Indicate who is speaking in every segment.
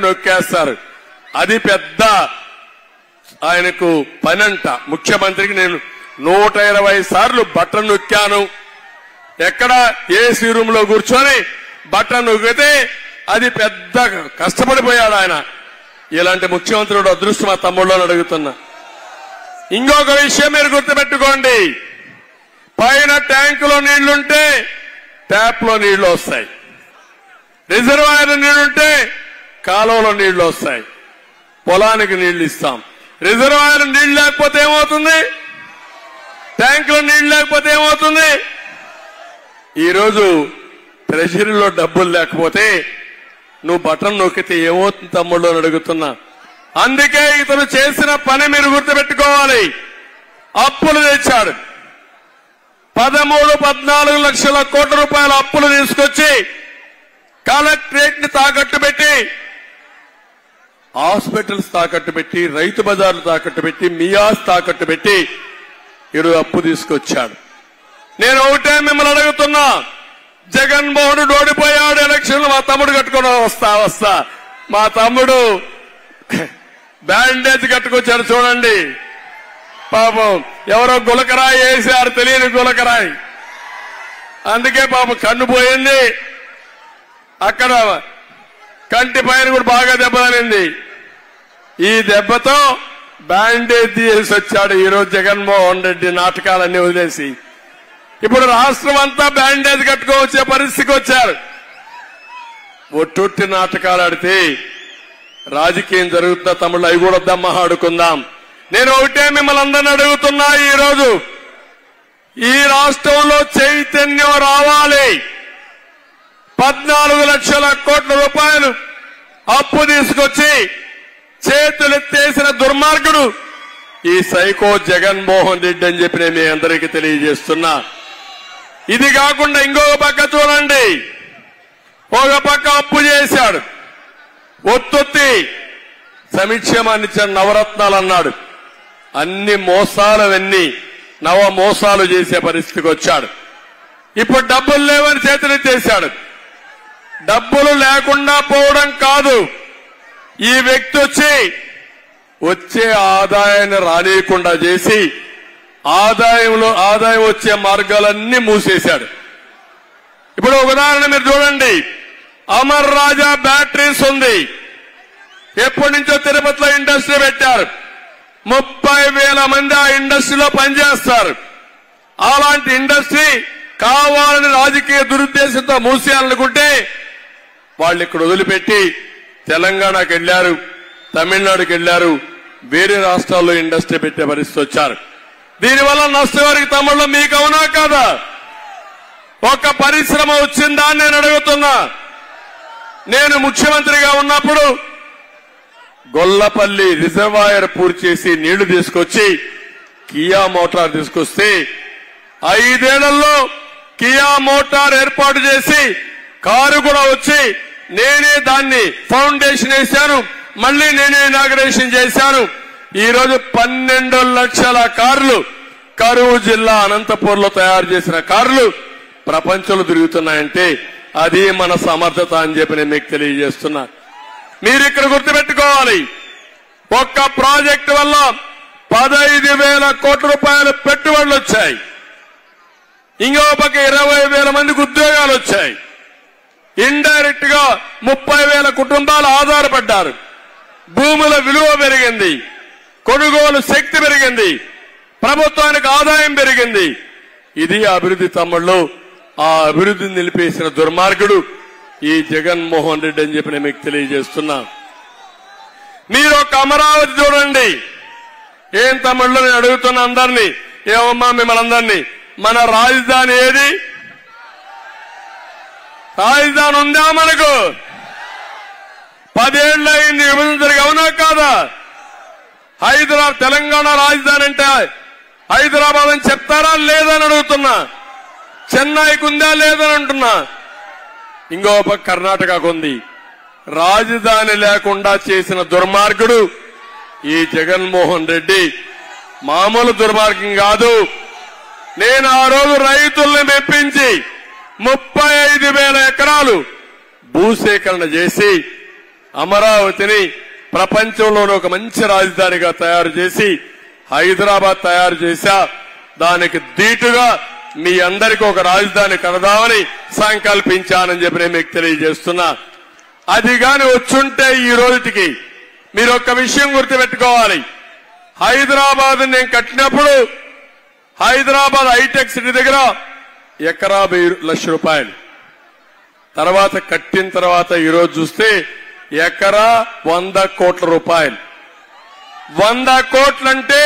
Speaker 1: నొక్కేస్తారు. అది పెద్ద ఆయనకు పనంట. ముఖ్యమంత్రికి నేను 120 సార్లు బటన్ నొక్కాను. ఎక్కడ ఏసీ రూమ్ లో కూర్చొని బటన్ నొక్కితే అది పెద్ద కష్టపడిపోయాడు ఆయన. ఇలాంటి ముఖ్యమంత్రుడు అదృష్టం మా తమ్ముళ్ళని అడుగుతున్నా. ఇంకొక విషయం మీరు గుర్తుపెట్టుకోండి, పైన ట్యాంకులో నీళ్లుంటే ట్యాప్ లో నీళ్లు వస్తాయి, రిజర్వాయర్ నీళ్లుంటే కాలువలో నీళ్లు వస్తాయి, పొలానికి నీళ్లు ఇస్తాం. రిజర్వాయర్ నీళ్లు లేకపోతే ఏమవుతుంది? ట్యాంకులో నీళ్లు లేకపోతే ఏమవుతుంది? ఈరోజు ట్రెజరీలో డబ్బులు లేకపోతే నువ్వు బటన్ నొక్కితే ఏమవుతుంది తమ్ముళ్ళు అని అడుగుతున్నా. అందుకే ఇతను చేసిన పని మీరు గుర్తుపెట్టుకోవాలి. అప్పులు తెచ్చాడు. 13-14 లక్షల కోట్ల రూపాయల అప్పులు తీసుకొచ్చి కలెక్టరేట్ ని తాకట్టు పెట్టి, హాస్పిటల్స్ తాకట్టు పెట్టి, రైతు బజార్లు తాకట్టు పెట్టి, మియాస్ తాకట్టు పెట్టి ఈరోజు అప్పు తీసుకొచ్చాడు. నేను ఒకటే మిమ్మల్ని అడుగుతున్నా, జగన్మోహన్ రెడ్డి ఓడిపోయాడు ఎలక్షన్లు, మా తమ్ముడు కట్టుకుని వస్తా మా తమ్ముడు బ్యాండేజ్ కట్టుకొచ్చాడు చూడండి. పాపం ఎవరో గులకరాయి వేసారు, తెలియని గులకరాయి, అందుకే పాపం కన్ను పోయింది. అక్కడ కంటి పైన కూడా బాగా దెబ్బతలింది. ఈ దెబ్బతో బ్యాండేజ్ తీసి వచ్చాడు ఈరోజు జగన్మోహన్ రెడ్డి. నాటకాలన్నీ వదిలేసి ఇప్పుడు రాష్ట్రం అంతా బ్యాండేజ్ కట్టుకోవచ్చే పరిస్థితికి వచ్చారు. ఒట్టొట్టి నాటకాలు ఆడితే రాజకీయం జరుగుతున్న తమ్ముళ్ళు అవి కూడా వద్దమ్మా ఆడుకుందాం. నేను ఒకటే మిమ్మల్ని అందరిని అడుగుతున్నా, ఈరోజు ఈ రాష్ట్రంలో చైతన్యం రావాలి. 14 లక్షల కోట్ల రూపాయలు అప్పు తీసుకొచ్చి చేతులెత్తేసిన దుర్మార్గుడు ఈ సైకో జగన్మోహన్ రెడ్డి అని చెప్పి నేను మీ అందరికీ తెలియజేస్తున్నా. ఇది కాకుండా ఇంకొక పక్క చూడండి, ఒక పక్క అప్పు చేశాడు, ఒత్తొత్తి సంక్షేమాన్ని ఇచ్చాడు, నవరత్నాలు అన్నాడు. అన్ని మోసాలవన్నీ నవ మోసాలు చేసే పరిస్థితికి వచ్చాడు. ఇప్పుడు డబ్బులు లేవని చేతులెత్తేశాడు. డబ్బులు లేకుండా పోవడం కాదు, ఈ వ్యక్తి వచ్చే ఆదాయాన్ని రానియకుండా చేసి ఆదాయం వచ్చే మార్గాలన్నీ మూసేశాడు. ఇప్పుడు ఒక ఉదాహరణ మీరు చూడండి, అమర్ రాజా బ్యాటరీస్ ఉంది. ఎప్పటి నుంచో తిరుపతిలో ఇండస్ట్రీ పెట్టారు. 30,000 మంది ఆ ఇండస్ట్రీలో పనిచేస్తారు. అలాంటి ఇండస్ట్రీ కావాలని రాజకీయ దురుద్దేశంతో మూసేయాలనుకుంటే వాళ్ళు ఇక్కడ వదిలిపెట్టి తెలంగాణకు వెళ్లారు, తమిళనాడుకి వెళ్లారు, వేరే రాష్ట్రాల్లో ఇండస్ట్రీ పెట్టే పరిస్థితి వచ్చారు. దీనివల్ల నష్టవారికి తమ్ముళ్ళు మీకు అవునా కాదా? ఒక పరిశ్రమ వచ్చిందా అని నేను అడుగుతున్నా. నేను ముఖ్యమంత్రిగా ఉన్నప్పుడు గొల్లపల్లి రిజర్వాయర్ పూర్తి చేసి నీళ్లు తీసుకొచ్చి కియా మోటార్ తీసుకొస్తే 5 ఏళ్లలో కియా మోటార్ ఏర్పాటు చేసి కారు కూడా వచ్చి నేనే దాన్ని ఫౌండేషన్ వేశాను, మళ్లీ నేనే ఇనాగరేషన్ చేశాను. ఈరోజు 12 లక్షల కార్లు కరూరు జిల్లా అనంతపూర్లో తయారు చేసిన కార్లు ప్రపంచంలో తిరుగుతున్నాయంటే అది మన సమర్థత అని చెప్పి నేను మీకు తెలియజేస్తున్నా. మీరు ఇక్కడ గుర్తుపెట్టుకోవాలి, ఒక్క ప్రాజెక్టు వల్ల 15,000 కోట్ల రూపాయల పెట్టుబడులు వచ్చాయి. ఇంకో పక్క 20,000 మందికి ఉద్యోగాలు వచ్చాయి. ఇండైరెక్ట్ గా 30,000 కుటుంబాలు ఆధారపడ్డారు. భూముల విలువ పెరిగింది, కొనుగోలు శక్తి పెరిగింది, ప్రభుత్వానికి ఆదాయం పెరిగింది. ఇది అభివృద్ధి తమ్ముళ్ళు. ఆ అభివృద్ధిని నిలిపేసిన దుర్మార్గుడు ఈ జగన్మోహన్ రెడ్డి అని చెప్పి నేను మీకు తెలియజేస్తున్నా. మీరు ఒక అమరావతి చూడండి. ఏం తమ్ముళ్ళు నేను అడుగుతున్నా అందరినీ, ఏమమ్మా మిమ్మల్ని అందరినీ, మన రాజధాని ఏది? రాజధాని ఉందా మనకు? 10 ఏళ్ళు అయింది విభజన జరిగి, అవునా కాదా? హైదరాబాద్ తెలంగాణ రాజధాని అంటే హైదరాబాద్ అని చెప్తారా లేదని అడుగుతున్నా. చెన్నైకి ఉందా లేదని అంటున్నా. ఇంకో పక్క కర్ణాటకకు ఉంది. రాజధాని లేకుండా చేసిన దుర్మార్గుడు ఈ జగన్మోహన్ రెడ్డి. మామూలు దుర్మార్గం కాదు. నేను ఆ రోజు రైతుల్ని మెప్పించి 35,000 ఎకరాలు భూసేకరణ చేసి అమరావతిని ప్రపంచంలోని ఒక మంచి రాజధానిగా తయారు చేసి హైదరాబాద్ తయారు చేశా. దానికి దీటుగా మీ అందరికీ ఒక రాజధాని కడదామని సంకల్పించానని చెప్పి నేను మీకు తెలియజేస్తున్నా. అది గాని వచ్చుంటే ఈ రోజుకి మీరు ఒక్క విషయం గుర్తుపెట్టుకోవాలి. హైదరాబాద్ నేను కట్టినప్పుడు హైదరాబాద్ హైటెక్ సిటీ దగ్గర ఎకరా 10 లక్షల రూపాయలు. తర్వాత కట్టిన తర్వాత ఈరోజు చూస్తే ఎకరా 100 కోట్ల రూపాయలు. 100 కోట్లంటే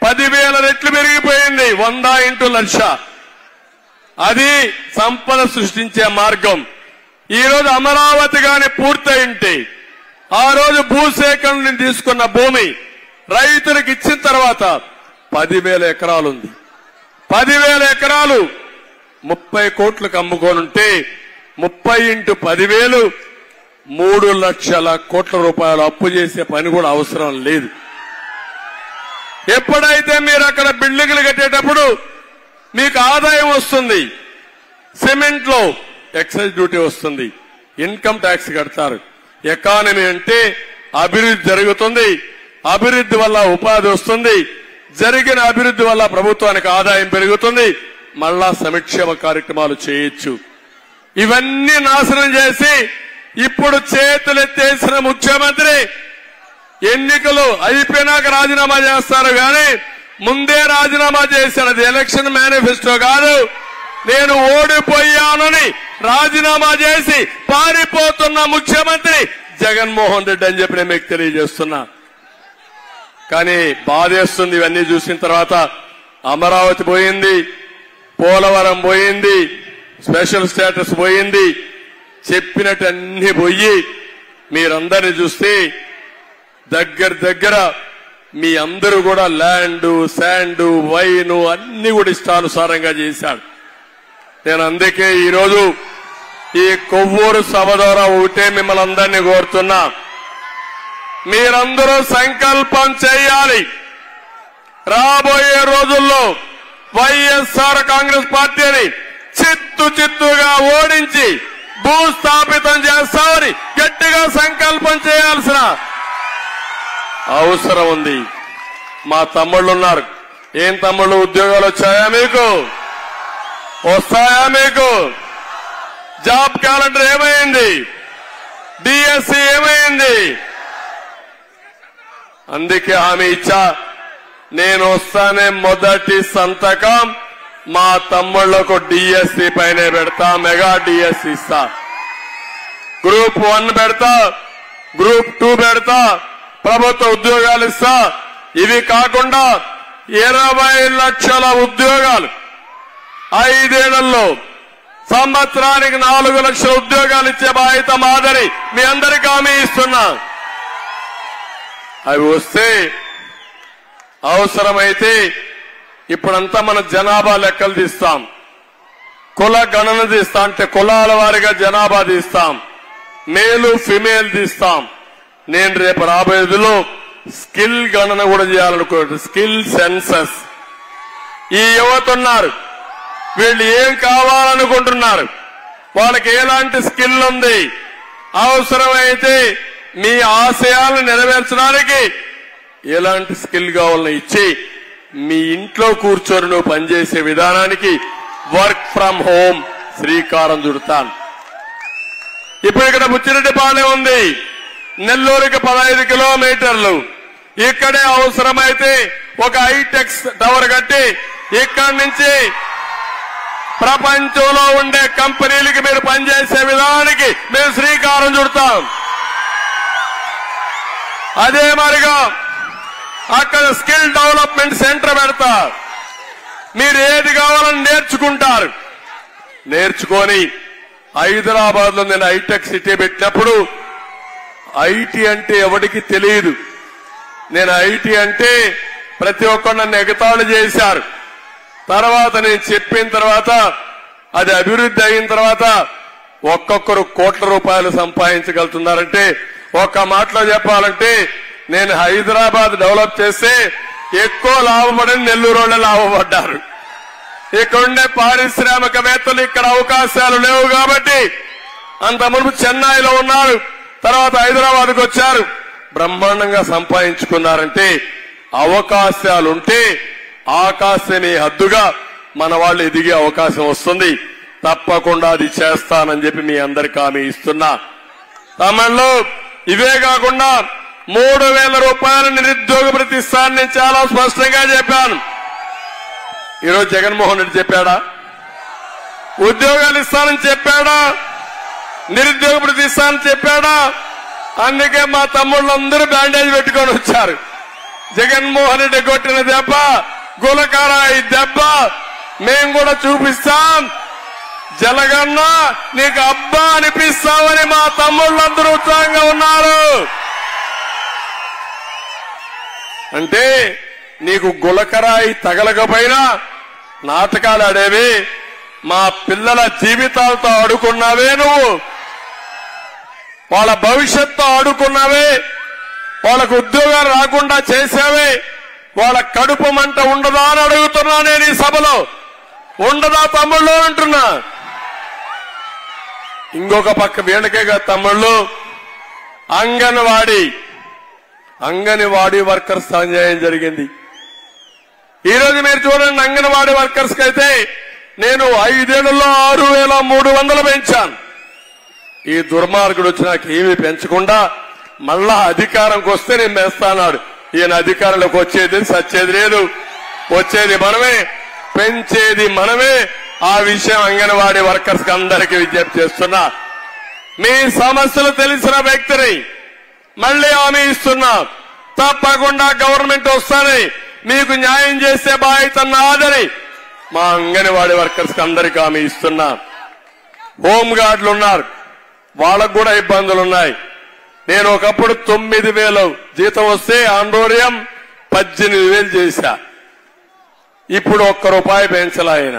Speaker 1: 10,000 రెట్లు పెరిగిపోయింది. 100 ఇంటూ లక్ష. అది సంపద సృష్టించే మార్గం. ఈ రోజు అమరావతి గాని పూర్తయింటే ఆ రోజు భూసేకరణ నుంచి తీసుకున్న భూమి రైతులకు ఇచ్చిన తర్వాత 10,000 ఎకరాలుంది. 10,000 ఎకరాలు 30 కోట్లకు అమ్ముకోనుంటే 30 ఇంటూ 10,000 3 లక్షల కోట్ల రూపాయలు అప్పు చేసే పని కూడా అవసరం లేదు. ఎప్పుడైతే మీరు అక్కడ బిల్డింగ్లు కట్టేటప్పుడు మీకు ఆదాయం వస్తుంది, సిమెంట్ లో ఎక్సైజ్ డ్యూటీ వస్తుంది, ఇన్కమ్ ట్యాక్స్ కడతారు. ఎకానమీ అంటే అభివృద్ధి జరుగుతుంది. అభివృద్ధి వల్ల ఉపాధి వస్తుంది. జరిగిన అభివృద్ధి వల్ల ప్రభుత్వానికి ఆదాయం పెరుగుతుంది. మళ్ళా సంక్షేమ కార్యక్రమాలు చేయొచ్చు. ఇవన్నీ నాశనం చేసి ఇప్పుడు చేతులెత్తేసిన ముఖ్యమంత్రి ఎన్నికలు అయిపోయినాక రాజీనామా చేస్తారు కానీ ముందే రాజీనామా చేశాడు. అది ఎలక్షన్ మేనిఫెస్టో కాదు. నేను ఓడిపోయానని రాజీనామా చేసి పారిపోతున్న ముఖ్యమంత్రి జగన్మోహన్ రెడ్డి అని చెప్పి నేను మీకు తెలియజేస్తున్నా. కానీ బాధేస్తుంది ఇవన్నీ చూసిన తర్వాత. అమరావతి పోయింది, పోలవరం పోయింది, స్పెషల్ స్టేటస్ పోయింది, చెప్పినట్టు అన్ని పోయి మీరందరినీ చూస్తే దగ్గర మీ అందరూ కూడా ల్యాండ్, శాండ్, వైన్ అన్ని కూడా ఇష్టానుసారంగా చేశాడు. నేను అందుకే ఈరోజు ఈ కొవ్వూరు సభ ద్వారా ఒకటే మిమ్మల్ని అందరినీ కోరుతున్నా, మీరందరూ సంకల్పం చేయాలి. రాబోయే రోజుల్లో వైఎస్ఆర్ కాంగ్రెస్ పార్టీని చిత్తుగా ఓడించి భూస్థాపితం చేస్తామని గట్టిగా సంకల్పం చేయాల్సిన అవసరం ఉంది. మా తమ్ముళ్ళున్నారు. ఏం తమ్ముళ్ళు, ఉద్యోగాలు వచ్చాయా మీకు? వస్తాయా మీకు? జాబ్ క్యాలెండర్ ఏమైంది? డిఎస్సి ఏమైంది? అందుకే హామీ ఇచ్చా, నేను వస్తానే మొదటి సంతకం మా తమ్ముళ్లకు డిఎస్సి పైనే పెడతా. మెగా డిఎస్సి ఇస్తా. గ్రూప్ 1 పెడతా, గ్రూప్ 2 పెడతా, ప్రభుత్వ ఉద్యోగాలు ఇస్తా. ఇవి కాకుండా 20 లక్షల ఉద్యోగాలు 5 ఏళ్లలో, సంవత్సరానికి 4 లక్షల ఉద్యోగాలు ఇచ్చే బాధ్యత మాదని మీ అందరికీ హామీ ఇస్తున్నా. అవి వస్తే అవసరమైతే ఇప్పుడంతా మన జనాభా లెక్కలు తీస్తాం, కుల గణన తీస్తాం. అంటే కులాల వారిగా జనాభా తీస్తాం, మేలు ఫిమేల్ తీస్తాం. నేను రేపు రాబోయేదిలో స్కిల్ గణన కూడా చేయాలనుకుంటున్నాను. Skill census. ఈ యువత ఉన్నారు, వీళ్ళు ఏం కావాలనుకుంటున్నారు, వాళ్ళకి ఎలాంటి స్కిల్ ఉంది, అవసరమైతే మీ ఆశయాలను నెరవేర్చడానికి ఎలాంటి స్కిల్ కావాలని ఇచ్చి మీ ఇంట్లో కూర్చొని నువ్వు పనిచేసే విధానానికి వర్క్ ఫ్రం హోం శ్రీకారం చుడతాను. ఇప్పుడు ఇక్కడ బుచ్చిరెడ్డిపాలెం ఉంది, నెల్లూరుకి 15 కిలోమీటర్లు. ఇక్కడే అవసరమైతే ఒక హైటెక్ టవర్ కట్టి ఇక్కడి నుంచి ప్రపంచంలో ఉండే కంపెనీలకి మీరు పనిచేసే విధానానికి మేము శ్రీకారం చుడతాం. అదే మరిగా అక్కడ స్కిల్ డెవలప్మెంట్ సెంటర్ పెడతా. మీరు ఏది కావాలని నేర్చుకుంటారు. నేర్చుకొని హైదరాబాద్ లో నేను హైటెక్ సిటీ పెట్టినప్పుడు ఐటీ అంటే ఎవరికి తెలియదు. నేను ఐటీ అంటే ప్రతి ఒక్కరు నన్ను ఎగతాళి చేశారు. తర్వాత నేను చెప్పిన తర్వాత అది అభివృద్ధి అయిన తర్వాత ఒక్కొక్కరు కోట్ల రూపాయలు సంపాదించగలుగుతున్నారంటే, ఒక్క మాటలో చెప్పాలంటే నేను హైదరాబాద్ డెవలప్ చేస్తే ఎక్కువ లాభపడిన నెల్లూరు వాళ్ళే లాభపడ్డారు. ఇక్కడుండే పారిశ్రామికవేత్తలు ఇక్కడ అవకాశాలు లేవు కాబట్టి, అంత మునుపు చెన్నైలో ఉన్నారు, తర్వాత హైదరాబాద్కు వచ్చారు, బ్రహ్మాండంగా సంపాదించుకున్నారంటే అవకాశాలుంటే ఆకాశమే హద్దుగా మన వాళ్ళు ఎదిగే అవకాశం వస్తుంది. తప్పకుండా అది చేస్తానని చెప్పి మీ అందరికీ హామీ ఇస్తున్నా. తమిళలో ఇవే కాకుండా 3,000 రూపాయల నిరుద్యోగ భృతి ఇస్తానని నేను చాలా స్పష్టంగా చెప్పాను. ఈరోజు జగన్మోహన్ రెడ్డి చెప్పాడా? ఉద్యోగాలు ఇస్తానని చెప్పాడా? నిరుద్యోగ భృతి ఇస్తానని చెప్పాడా? అందుకే మా తమ్ముళ్ళందరూ బ్యాండేజ్ పెట్టుకొని వచ్చారు. జగన్మోహన్ రెడ్డి కొట్టిన దెబ్బ, గులకారాయి దెబ్బ మేము కూడా చూపిస్తాం. జలగన్న నీకు అబ్బా అనిపిస్తామని మా తమ్ముళ్ళందరూ ఉత్సాహంగా ఉన్నారు. అంటే నీకు గులకరాయి తగలకపోయినా నాటకాలు ఆడేవి, మా పిల్లల జీవితాలతో ఆడుకున్నావే, నువ్వు వాళ్ళ భవిష్యత్తుతో ఆడుకున్నావే, వాళ్ళకు ఉద్యోగాలు రాకుండా చేసావే, వాళ్ళ కడుపు మంట ఉండదా అని అడుగుతున్నా నేను ఈ సభలో. ఉండదా తమ్ముళ్ళు అంటున్నా. ఇంకొక పక్క వీళ్ళకేగా తమ్ముళ్ళు అంగన్వాడీ వర్కర్స్ అన్యాయం జరిగింది. ఈరోజు మీరు చూడండి, అంగన్వాడీ వర్కర్స్ కైతే నేను 5 ఏళ్లలో 6,300 పెంచాను. ఈ దుర్మార్గుడు వచ్చి నాకు ఏమీ పెంచకుండా మళ్ళా అధికారంకి వస్తే నేను పెంచుతాన్నాడు. ఈయన అధికారంలోకి వచ్చేది సచ్చేది లేదు, వచ్చేది మనమే, పెంచేది మనమే. ఆ విషయం అంగన్వాడీ వర్కర్స్ అందరికీ విజ్ఞప్తి చేస్తున్నా. మీ సమస్యలు తెలిసిన వ్యక్తిని మళ్లీ హామీ ఇస్తున్నా, తప్పకుండా గవర్నమెంట్ వస్తానే మీకు న్యాయం చేసే బాధ్యత నాదని మా అంగన్వాడీ వర్కర్స్ అందరికీ హామీ ఇస్తున్నా. హోంగార్డులు ఉన్నారు, వాళ్ళకు కూడా ఇబ్బందులున్నాయి. నేను ఒకప్పుడు 9,000 జీతం వస్తే ఆందోళన 18,000 చేశా. ఇప్పుడు ₹1 పెంచలా ఆయన.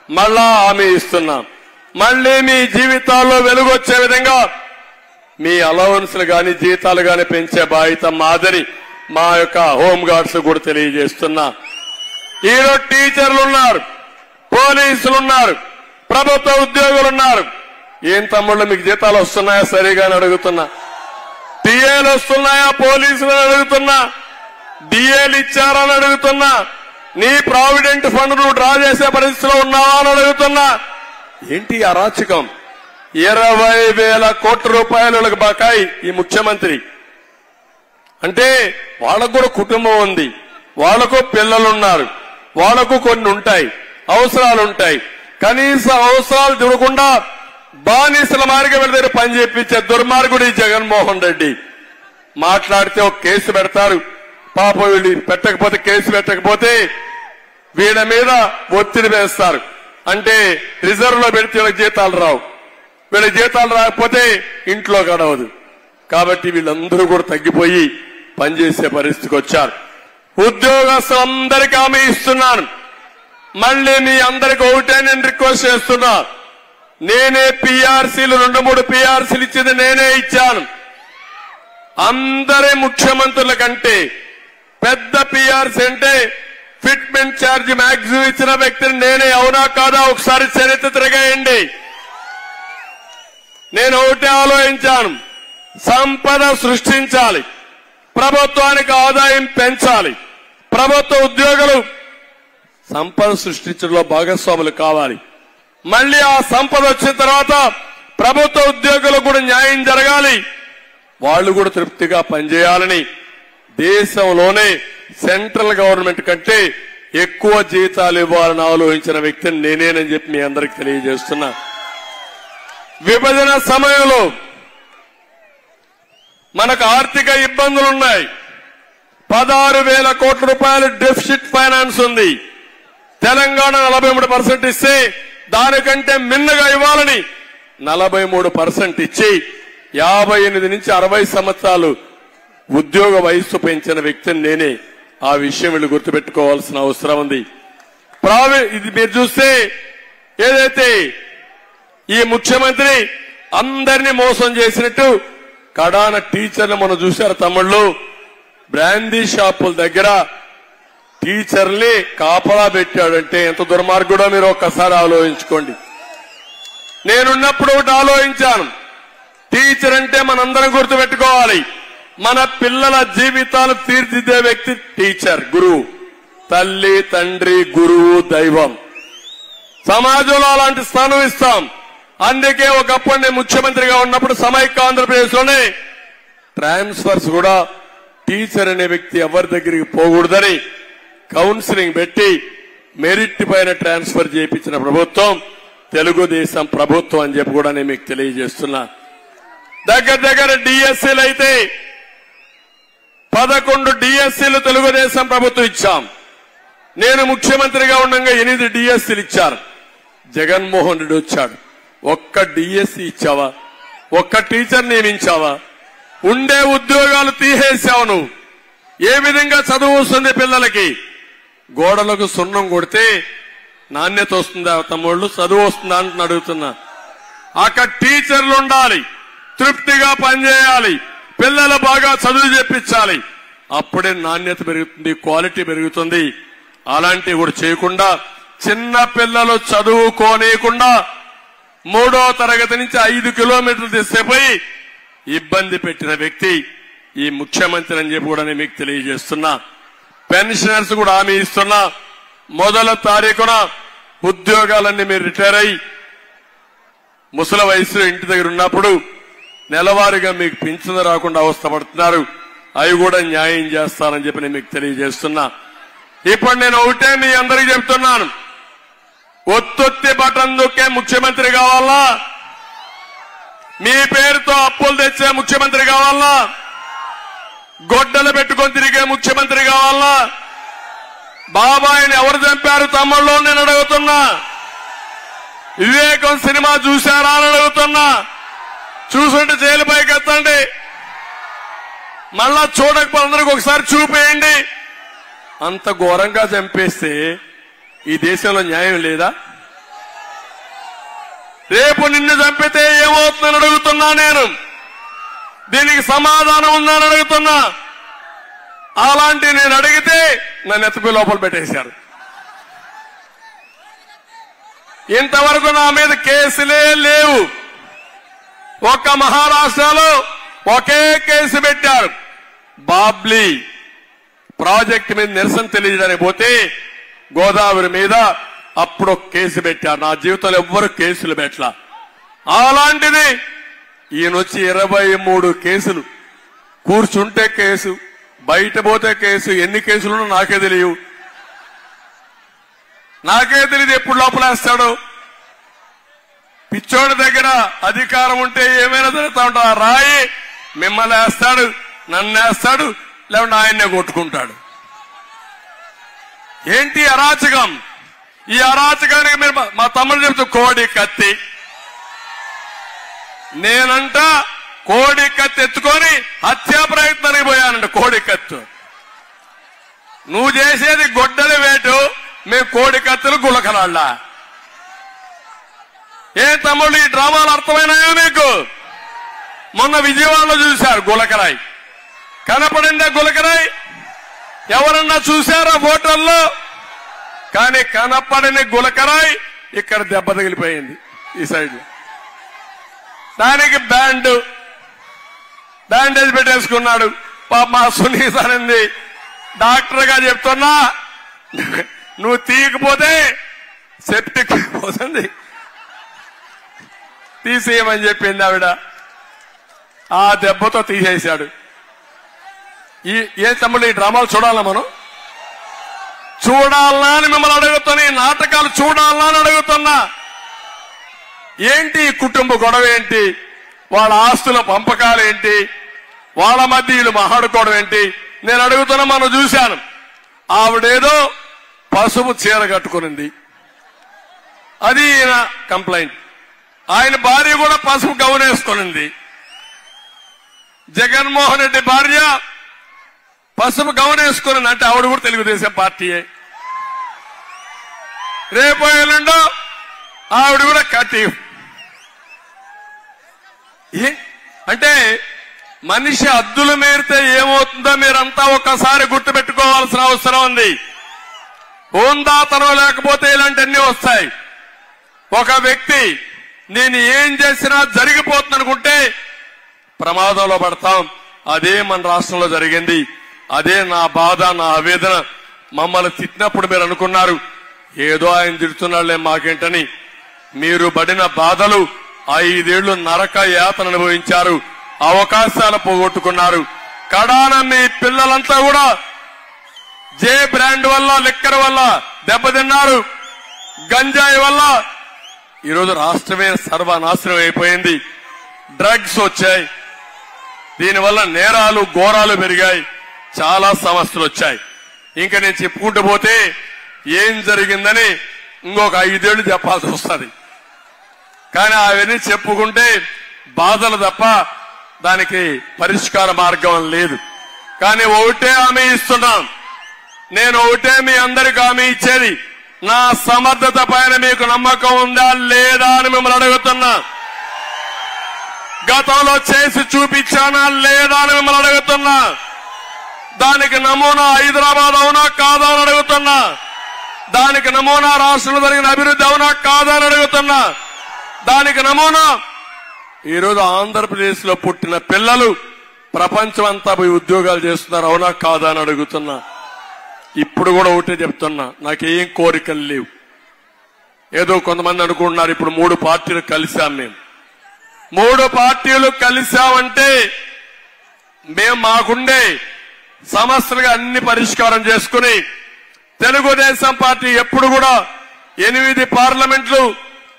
Speaker 1: మళ్ళా హామీ ఇస్తున్నాం, మళ్లీ మీ జీవితాల్లో వెలుగొచ్చే విధంగా మీ అలవెన్స్లు గాని జీతాలు గాని పెంచే బాధ్యత మాదని మా యొక్క హోంగార్డ్స్ కూడా తెలియజేస్తున్నా. ఈరోజు టీచర్లు ఉన్నారు, పోలీసులు ఉన్నారు, ప్రభుత్వ ఉద్యోగులు ఉన్నారు. ఏం తమ్ముళ్ళు మీకు జీతాలు వస్తున్నాయా సరిగా అని అడుగుతున్నా. టీఏలు వస్తున్నాయా పోలీసులను అడుగుతున్నా. డిఏలు ఇచ్చారని అడుగుతున్నా. నీ ప్రావిడెంట్ ఫండ్ నువ్వు డ్రా చేసే పరిస్థితిలో ఉన్నావా అని అడుగుతున్నా. ఏంటి అరాచకం? 20,000 కోట్ల రూపాయలకు బకాయి ఈ ముఖ్యమంత్రి. అంటే వాళ్ళకు కూడా కుటుంబం ఉంది, వాళ్లకు పిల్లలున్నారు, వాళ్లకు కొన్ని ఉంటాయి, అవసరాలుంటాయి. కనీస అవసరాలు చూడకుండా బానిసల మార్గం దగ్గర పని చేపించే దుర్మార్గుడు ఈ జగన్మోహన్ రెడ్డి. మాట్లాడితే ఒక కేసు పెడతారు, పాపం వీళ్ళు పెట్టకపోతే కేసు పెట్టకపోతే వీళ్ళ మీద ఒత్తిడి వేస్తారు. అంటే రిజర్వ్ లో పెడితే వీళ్ళకి జీతాలు రావు, వీళ్ళకి జీతాలు రాకపోతే ఇంట్లో గడవదు. కాబట్టి వీళ్ళందరూ కూడా తగ్గిపోయి పనిచేసే పరిస్థితికి వచ్చారు. ఉద్యోగస్తులందరికీ హామీ ఇస్తున్నాను. మళ్లీ మీ అందరికీ ఒకటే నేను రిక్వెస్ట్ చేస్తున్నా. నేనే పీఆర్సీలు 2-3 పీఆర్సీలు ఇచ్చింది నేనే ఇచ్చాను. అందరి ముఖ్యమంత్రుల కంటే పెద్ద పీఆర్సీ అంటే ఫిట్మెంట్ ఛార్జ్ మ్యాక్సిమం ఇచ్చిన వ్యక్తిని నేనే. అవునా కాదా? ఒకసారి చరిత్ర తిరగేయండి. నేను ఒకటే ఆలోచించాను, సంపద సృష్టించాలి, ప్రభుత్వానికి ఆదాయం పెంచాలి, ప్రభుత్వ ఉద్యోగులు సంపద సృష్టించడంలో భాగస్వాములు కావాలి. మళ్లీ ఆ సంపద వచ్చిన తర్వాత ప్రభుత్వ ఉద్యోగులకు కూడా న్యాయం జరగాలి, వాళ్లు కూడా తృప్తిగా పనిచేయాలని దేశంలోనే సెంట్రల్ గవర్నమెంట్ కంటే ఎక్కువ జీతాలు ఇవ్వాలని ఆలోచించిన వ్యక్తిని నేనేనని చెప్పి మీ అందరికీ తెలియజేస్తున్నా. విభజన సమయంలో మనకు ఆర్థిక ఇబ్బందులున్నాయి. 16,000 కోట్ల రూపాయలు డెఫిసిట్ ఫైనాన్స్ ఉంది. తెలంగాణ 43% ఇస్తే దానికంటే మిన్నగా ఇవ్వాలని 43% ఇచ్చి 58 నుంచి 60 సంవత్సరాలు ఉద్యోగ వయస్సు పెంచిన వ్యక్తిని నేనే. ఆ విషయం వీళ్ళు గుర్తుపెట్టుకోవాల్సిన అవసరం ఉంది. ఇది మీరు చూస్తే ఏదైతే ఈ ముఖ్యమంత్రి అందరినీ మోసం చేసినట్టు కడాన టీచర్లు మనం చూశారు తమ్ముళ్ళు. బ్రాందీ షాపుల దగ్గర టీచర్ని కాపలా పెట్టాడంటే ఎంత దుర్మార్గుడో మీరు ఒక్కసారి ఆలోచించుకోండి. నేనున్నప్పుడు ఒకటి ఆలోచించాను, టీచర్ అంటే మనందరం గుర్తుపెట్టుకోవాలి. మన పిల్లల జీవితాలు తీర్చిదిద్దే వ్యక్తి టీచర్, గురువు. తల్లి, తండ్రి, గురువు, దైవం. సమాజంలో అలాంటి స్థానం ఇస్తాం. అందుకే ఒకప్పుడు నేను ముఖ్యమంత్రిగా ఉన్నప్పుడు సమైక్య ఆంధ్రప్రదేశ్ లోనే ట్రాన్స్ఫర్స్ కూడా టీచర్ అనే వ్యక్తి ఎవరి దగ్గరికి పోకూడదని కౌన్సిలింగ్ పెట్టి మెరిట్ పైన ట్రాన్స్ఫర్ చేయించిన ప్రభుత్వం తెలుగుదేశం ప్రభుత్వం అని చెప్పి కూడా నేను మీకు తెలియజేస్తున్నా. దగ్గర డిఎస్సీలు అయితే 11 డిఎస్సీలు తెలుగుదేశం ప్రభుత్వం ఇచ్చాం. నేను ముఖ్యమంత్రిగా ఉండగా 8 డిఎస్సీలు ఇచ్చారు. జగన్మోహన్ రెడ్డి వచ్చాడు, ఒక్క డిఎస్సీ ఇచ్చావా? ఒక్క టీచర్ నియమించావా? ఉండే ఉద్యోగాలు తీసేసావు నువ్వు. ఏ విధంగా చదువు వస్తుంది పిల్లలకి? గోడలకు సున్నం కొడితే నాణ్యత వస్తుందా తమ్ముళ్ళు? చదువు వస్తుందా అని అడుగుతున్నా. అక్కడ టీచర్లు ఉండాలి, తృప్తిగా పనిచేయాలి, పిల్లలు బాగా చదువు చెప్పించాలి. అప్పుడే నాణ్యత పెరుగుతుంది, క్వాలిటీ పెరుగుతుంది. అలాంటివి కూడా చేయకుండా చిన్న పిల్లలు చదువుకోనియకుండా 3వ తరగతి నుంచి 5 కిలోమీటర్లు తీసుకుపోయి ఇబ్బంది పెట్టిన వ్యక్తి ఈ ముఖ్యమంత్రి అని చెప్పి కూడా నేను మీకు తెలియజేస్తున్నా. పెన్షనర్స్ కూడా హామీ ఇస్తున్నా. మొదల తారీఖున ఉద్యోగాలన్నీ మీరు రిటైర్ అయ్యి ముసలి వయసులో ఇంటి దగ్గర ఉన్నప్పుడు నెలవారీగా మీకు పింఛను రాకుండా అవస్థపడుతున్నారు. అవి కూడా న్యాయం చేస్తారని చెప్పి నేను మీకు తెలియజేస్తున్నా. ఇప్పుడు నేను ఒకటే మీ అందరికీ చెప్తున్నాను, ఒత్తొత్తి బటన్ దొక్కే ముఖ్యమంత్రి కావాలా? మీ పేరుతో అప్పులు తెచ్చే ముఖ్యమంత్రి కావాలా? గొడ్డలు పెట్టుకొని తిరిగే ముఖ్యమంత్రి కావాలా? బాబాయిని ఎవరు చంపారు తమ్ముళ్ళు నేను అడుగుతున్నా. వివేకం సినిమా చూశారా అని అడుగుతున్నా. చూసుంటే జైలు పైకి ఎత్తండి, మళ్ళా చూడకపోతే అందరికి ఒకసారి చూపేయండి. అంత ఘోరంగా చంపేస్తే ఈ దేశంలో న్యాయం లేదా? రేపు నిన్ను చంపితే ఏమవుతుందని అడుగుతున్నా నేను. దీనికి సమాధానం ఉందని అడుగుతున్నా. అలాంటి నేను అడిగితే నన్ను ఎత్తుపై లోపల పెట్టేశారు. ఇంతవరకు నా మీద కేసులే లేవు. ఒక్క మహారాష్ట్రలో ఒకే కేసు పెట్టారు. బాబ్లీ ప్రాజెక్టు మీద నిరసన తెలియజేయడానికి పోతే గోదావరి మీద అప్పుడు ఒక కేసు పెట్టారు. నా జీవితంలో ఎవ్వరు కేసులు పెట్టలా. అలాంటిది ఈయనొచ్చి 23 కేసులు. కూర్చుంటే కేసు, బయట పోతే కేసు. ఎన్ని కేసులున్నా నాకే తెలియదు. ఎప్పుడు లోపలేస్తాడు. పిచ్చోడి దగ్గర అధికారం ఉంటే ఏమైనా జరుగుతూ ఉంటా. రాయి మిమ్మల్ని వేస్తాడు, నన్ను వేస్తాడు, లేకుంటే ఆయన్నే కొట్టుకుంటాడు. ఏంటి అరాచకం? ఈ అరాచకానికి మీరు మా తమ్ముడు చెప్తూ కోడి కత్తి. నేనంట కోడి కత్తి ఎత్తుకొని హత్యా ప్రయత్నానికి పోయానంట. కోడి కత్తు నువ్వు చేసేది గొడ్డలి వేటు, మేము కోడి కత్తులు గులకరాళ్ళ. ఏ తమ్ముళ్ళు ఈ డ్రామాలు అర్థమైనాయో మీకు? మొన్న విజయవాడలో చూశారు గులకరాయి. కనపడిందా గులకరాయి? ఎవరన్నా చూశారా ఫోటోల్లో? కానీ కనపడని గులకరాయి ఇక్కడ దెబ్బ తగిలిపోయింది ఈ సైడ్. దానికి బ్యాండేజ్ పెట్టేసుకున్నాడు. మా సునీత అనింది, డాక్టర్ గా చెప్తున్నా నువ్వు తీయకపోతే సెప్టిక్ పోతుంది, తీసేయమని చెప్పింది ఆవిడ. ఆ దెబ్బతో తీసేశాడు. ఏ తమ్ముడు ఈ డ్రామాలు చూడాలా? మనం చూడాలా అని మిమ్మల్ని అడుగుతున్నా. ఈ నాటకాలు చూడాలా అని అడుగుతున్నా. ఏంటి కుటుంబ గొడవ ఏంటి? వాళ్ళ ఆస్తుల పంపకాలు ఏంటి? వాళ్ళ మధ్య వీళ్ళు మాట్లాడుకోవడం ఏంటి? నేను అడుగుతున్నా. మనం చూశాను, ఆవిడేదో పసుపు చీర కట్టుకునింది, అది ఈయన కంప్లైంట్. ఆయన భార్య కూడా పసుపు గౌన్ వేసుకునింది. జగన్మోహన్ రెడ్డి భార్య పసుపు గౌన్ వేసుకుని అంటే ఆవిడ కూడా తెలుగుదేశం పార్టీయే. రేపు ఎల్లుండో ఆవిడ కూడా కట్టి. అంటే మనిషి హద్దులు మేరితే ఏమవుతుందో మీరంతా ఒక్కసారి గుర్తుపెట్టుకోవాల్సిన అవసరం ఉంది. హోందాతనం లేకపోతే ఇలాంటివన్నీ వస్తాయి. ఒక వ్యక్తి నేను ఏం చేసినా జరిగిపోతుంది అనుకుంటే ప్రమాదంలో పడతాం. అదే మన రాష్ట్రంలో జరిగింది. అదే నా బాధ, నా ఆవేదన. మమ్మల్ని తిట్టినప్పుడు మీరు అనుకున్నారు ఏదో ఆయన తిడుతున్నాళ్లే మాకేంటని. మీరు పడిన బాధలు 5 ఏళ్లు నరక యాతన అనుభవించారు, అవకాశాలు పోగొట్టుకున్నారు. కడాన మీ పిల్లలంతా కూడా జే బ్రాండ్ వల్ల, లిక్కర్ వల్ల దెబ్బతిన్నారు. గంజాయి వల్ల ఈరోజు రాష్ట్రమే సర్వనాశనం అయిపోయింది. డ్రగ్స్ వచ్చాయి, దీనివల్ల నేరాలు ఘోరాలు పెరిగాయి, చాలా సమస్యలు వచ్చాయి. ఇంకా నేను చెప్పుకుంటూ పోతే ఏం జరిగిందని ఇంకొక 5 ఏళ్లు చెప్పాల్సి వస్తుంది. కానీ అవన్నీ చెప్పుకుంటే బాధలు తప్ప దానికి పరిష్కార మార్గం లేదు. కానీ ఒకటే హామీ ఇస్తున్నాం, నేను ఒకటే మీ అందరికీ హామీ ఇచ్చేది, నా సమర్థత పైన మీకు నమ్మకం ఉందా లేదా అని మిమ్మల్ని అడుగుతున్నా. గతంలో చేసి చూపించానా లేదా అని మిమ్మల్ని అడుగుతున్నా. దానికి నమూనా హైదరాబాద్ అవునా కాదా అని అడుగుతున్నా. దానికి నమూనా రాష్ట్రంలో జరిగిన అభివృద్ధి అవునా కాదా అని అడుగుతున్నా. దానికి నమూనా ఈరోజు ఆంధ్రప్రదేశ్ లో పుట్టిన పిల్లలు ప్రపంచం అంతా పోయి ఉద్యోగాలు చేస్తున్నారు, అవునా కాదా అని అడుగుతున్నా. ఇప్పుడు కూడా ఒకటే చెప్తున్నా, నాకేం కోరికలు లేవు. ఏదో కొంతమంది అనుకుంటున్నారు ఇప్పుడు 3 పార్టీలు కలిశాం. మేము 3 పార్టీలు కలిశామంటే మేము మాకుండే సమస్యలుగా అన్ని పరిష్కారం చేసుకుని, తెలుగుదేశం పార్టీ ఎప్పుడు కూడా 8 పార్లమెంట్లు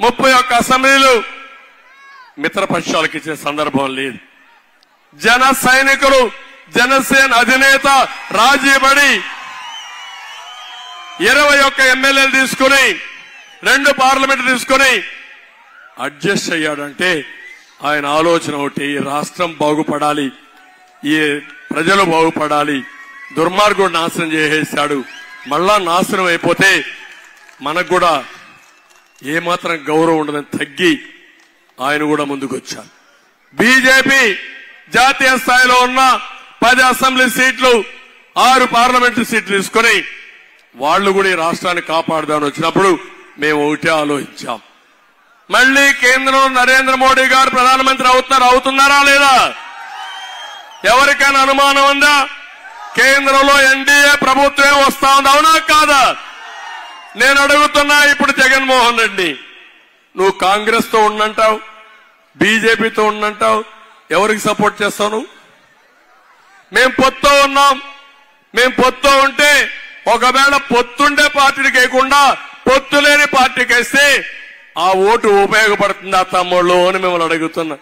Speaker 1: 31 అసెంబ్లీలు మిత్రపక్షాలకు ఇచ్చే సందర్భం లేదు. జన సైనికులు, జనసేన అధినేత రాజీపడి 21 ఎమ్మెల్యేలు తీసుకుని 2 పార్లమెంట్ తీసుకుని అడ్జస్ట్ అయ్యాడంటే ఆయన ఆలోచన ఒకటి, ఈ రాష్ట్రం బాగుపడాలి, ఈ ప్రజలు బాగుపడాలి. దుర్మార్గుడు నాశనం చేసేశాడు, మళ్ళా నాశనం అయిపోతే మనకు కూడా ఏమాత్రం గౌరవం ఉండదని తగ్గి ఆయన కూడా ముందుకొచ్చారు. బీజేపీ జాతీయ స్థాయిలో ఉన్న 10 అసెంబ్లీ సీట్లు 6 పార్లమెంటు సీట్లు తీసుకుని వాళ్లు కూడా ఈ రాష్ట్రాన్ని కాపాడుదామని వచ్చినప్పుడు మేము ఒకటే ఆలోచించాం, మళ్లీ కేంద్రంలో నరేంద్ర మోడీ గారు ప్రధానమంత్రి అవుతున్నారా లేదా? ఎవరికైనా అనుమానం ఉందా? కేంద్రంలో ఎన్డీఏ ప్రభుత్వం వస్తా ఉంది, అవునా కాదా? నేను అడుగుతున్నా, ఇప్పుడు జగన్మోహన్ రెడ్డి నువ్వు కాంగ్రెస్ తో ఉండంటావు, బీజేపీతో ఉండంటావు, ఎవరికి సపోర్ట్ చేస్తావు నువ్వు? మేం పొత్తు ఉన్నాం. మేం పొత్తు ఉంటే ఒకవేళ పొత్తుండే పార్టీకి వేయకుండా పొత్తు లేని పార్టీకి వేస్తే ఆ ఓటు ఉపయోగపడుతుందా తమ్ముళ్ళు అని మిమ్మల్ని అడుగుతున్నా.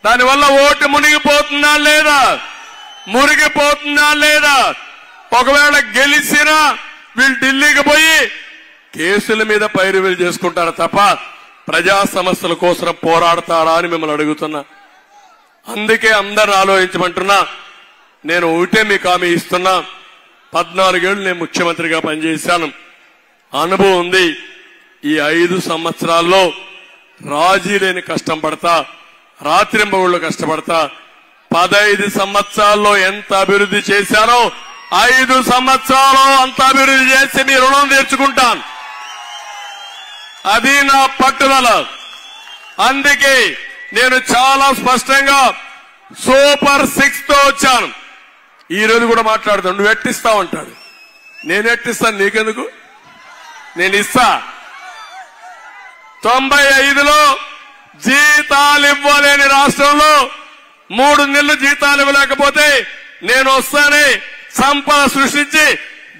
Speaker 1: దానివల్ల ఓటు మునిగిపోతుందా లేదా? మునిగిపోతుందా లేదా? ఒకవేళ గెలిచినా వీళ్ళు ఢిల్లీకి పోయి కేసుల మీద పైరువేలు చేసుకుంటారు తప్ప ప్రజా సమస్యల కోసం పోరాడతారా అని మిమ్మల్ని అడుగుతున్నా. అందుకే అందరిని ఆలోచించమంటున్నా. నేను ఒకటే మీకు హామీ ఇస్తున్నా, 14 ఏళ్లు నేను ముఖ్యమంత్రిగా పనిచేశాను, అనుభవం ఉంది. ఈ 5 సంవత్సరాల్లో రాజీ లేని కష్టం పడతా, రాత్రింబగుళ్ళు కష్టపడతా. 15 సంవత్సరాల్లో ఎంత అభివృద్ధి చేశానో 5 సంవత్సరాలు అంత అభివృద్ధి చేసి మీ రుణం తీర్చుకుంటాను. అది నా పట్టుదల. అందుకే నేను చాలా స్పష్టంగా సూపర్ 6 తో వచ్చాను. ఈ రోజు కూడా మాట్లాడుతాను, నువ్వు ఎట్టిస్తావు అంటాడు. నేను ఎట్టిస్తాను, నీకెందుకు? నేను ఇస్తా. 95లో జీతాలు ఇవ్వలేని రాష్ట్రంలో 3 నెలలు జీతాలు ఇవ్వలేకపోతే నేను వస్తానే సంపద సృష్టించి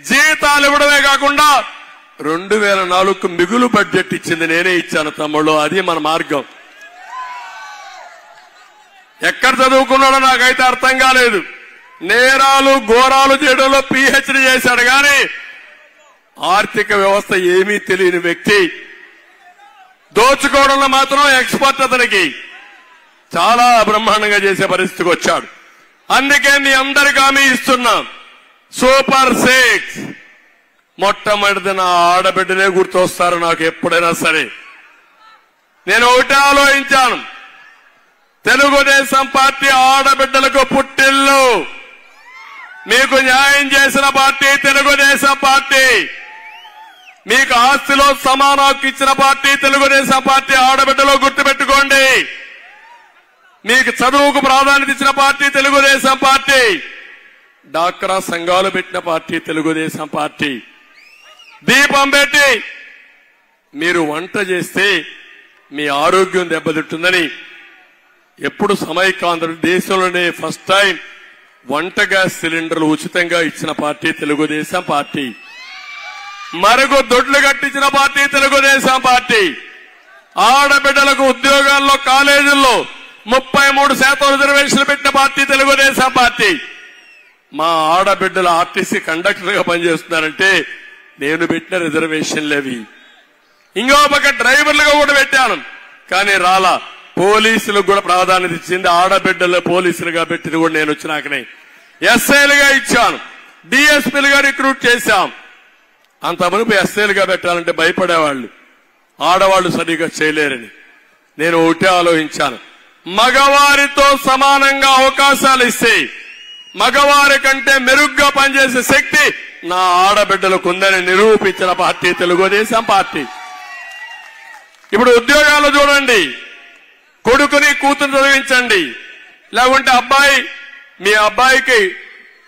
Speaker 1: జీతాలు ఇవ్వడమే కాకుండా 2004కు మిగులు బడ్జెట్ ఇచ్చింది నేనే ఇచ్చాను తమ్ముళ్ళు. అది మన మార్గం. ఎక్కడ చదువుకున్నాడో నాకైతే అర్థం కాలేదు. నేరాలు ఘోరాలు చేయడంలో పీహెచ్డీ చేశాడు కానీ ఆర్థిక వ్యవస్థ ఏమీ తెలియని వ్యక్తి. దోచుకోవడంలో మాత్రం ఎక్స్పర్ట్. అతనికి చాలా బ్రహ్మాండంగా చేసే పరిస్థితికి వచ్చాడు. అందుకే మీ అందరికీ హామీ ఇస్తున్నాం, సూపర్ 6 మొట్టమొదటి నా ఆడబిడ్డనే గుర్తొస్తారు నాకు ఎప్పుడైనా సరే. నేను ఒకటే ఆలోచించాను, తెలుగుదేశం పార్టీ ఆడబిడ్డలకు పుట్టిల్లు. మీకు న్యాయం చేసిన పార్టీ తెలుగుదేశం పార్టీ. మీకు ఆస్తిలో సమాన హక్కు ఇచ్చిన పార్టీ తెలుగుదేశం పార్టీ. ఆడబిడ్డలో గుర్తుపెట్టుకోండి. మీకు చదువుకు ప్రాధాన్యత ఇచ్చిన పార్టీ తెలుగుదేశం పార్టీ, డాక్రా సంఘాలు పెట్టిన పార్టీ తెలుగుదేశం పార్టీ. దీపం పెట్టి మీరు వంట చేస్తే మీ ఆరోగ్యం దెబ్బతింటుందని ఎప్పుడు సమైక్యాంధ్ర దేశంలోనే ఫస్ట్ టైం వంట గ్యాస్ సిలిండర్లు ఉచితంగా ఇచ్చిన పార్టీ తెలుగుదేశం పార్టీ. మరుగు దొడ్లు కట్టించిన పార్టీ తెలుగుదేశం పార్టీ. ఆడబిడ్డలకు ఉద్యోగాల్లో కాలేజీల్లో 33% రిజర్వేషన్లు పెట్టిన పార్టీ తెలుగుదేశం పార్టీ. మా ఆడబిడ్డల ఆర్టీసీ కండక్టర్ గా పనిచేస్తున్నారంటే నేను పెట్టిన రిజర్వేషన్లేవి. ఇంకో పక్క డ్రైవర్లుగా కూడా పెట్టాను, కానీ రాలా. పోలీసులకు కూడా ప్రాధాన్యత ఇచ్చింది, ఆడబిడ్డలు పోలీసులుగా పెట్టింది కూడా నేను వచ్చినాకనే. ఎస్ఐలుగా ఇచ్చాను, డిఎస్పీలుగా రిక్రూట్ చేశాం. అంత మునుపు ఎస్ఐలుగా పెట్టాలంటే భయపడేవాళ్లు, ఆడవాళ్లు సరిగ్గా చేయలేరని. నేను ఒకటే ఆలోచించాను, మగవారితో సమానంగా అవకాశాలు ఇస్తే మగవారి కంటే మెరుగ్గా పనిచేసే శక్తి నా ఆడబిడ్డలకు ఉందని నిరూపించిన పార్టీ తెలుగుదేశం పార్టీ. ఇప్పుడు ఉద్యోగాలు చూడండి, కొడుకుని కూతురు చదివించండి, లేకుంటే అబ్బాయి మీ అబ్బాయికి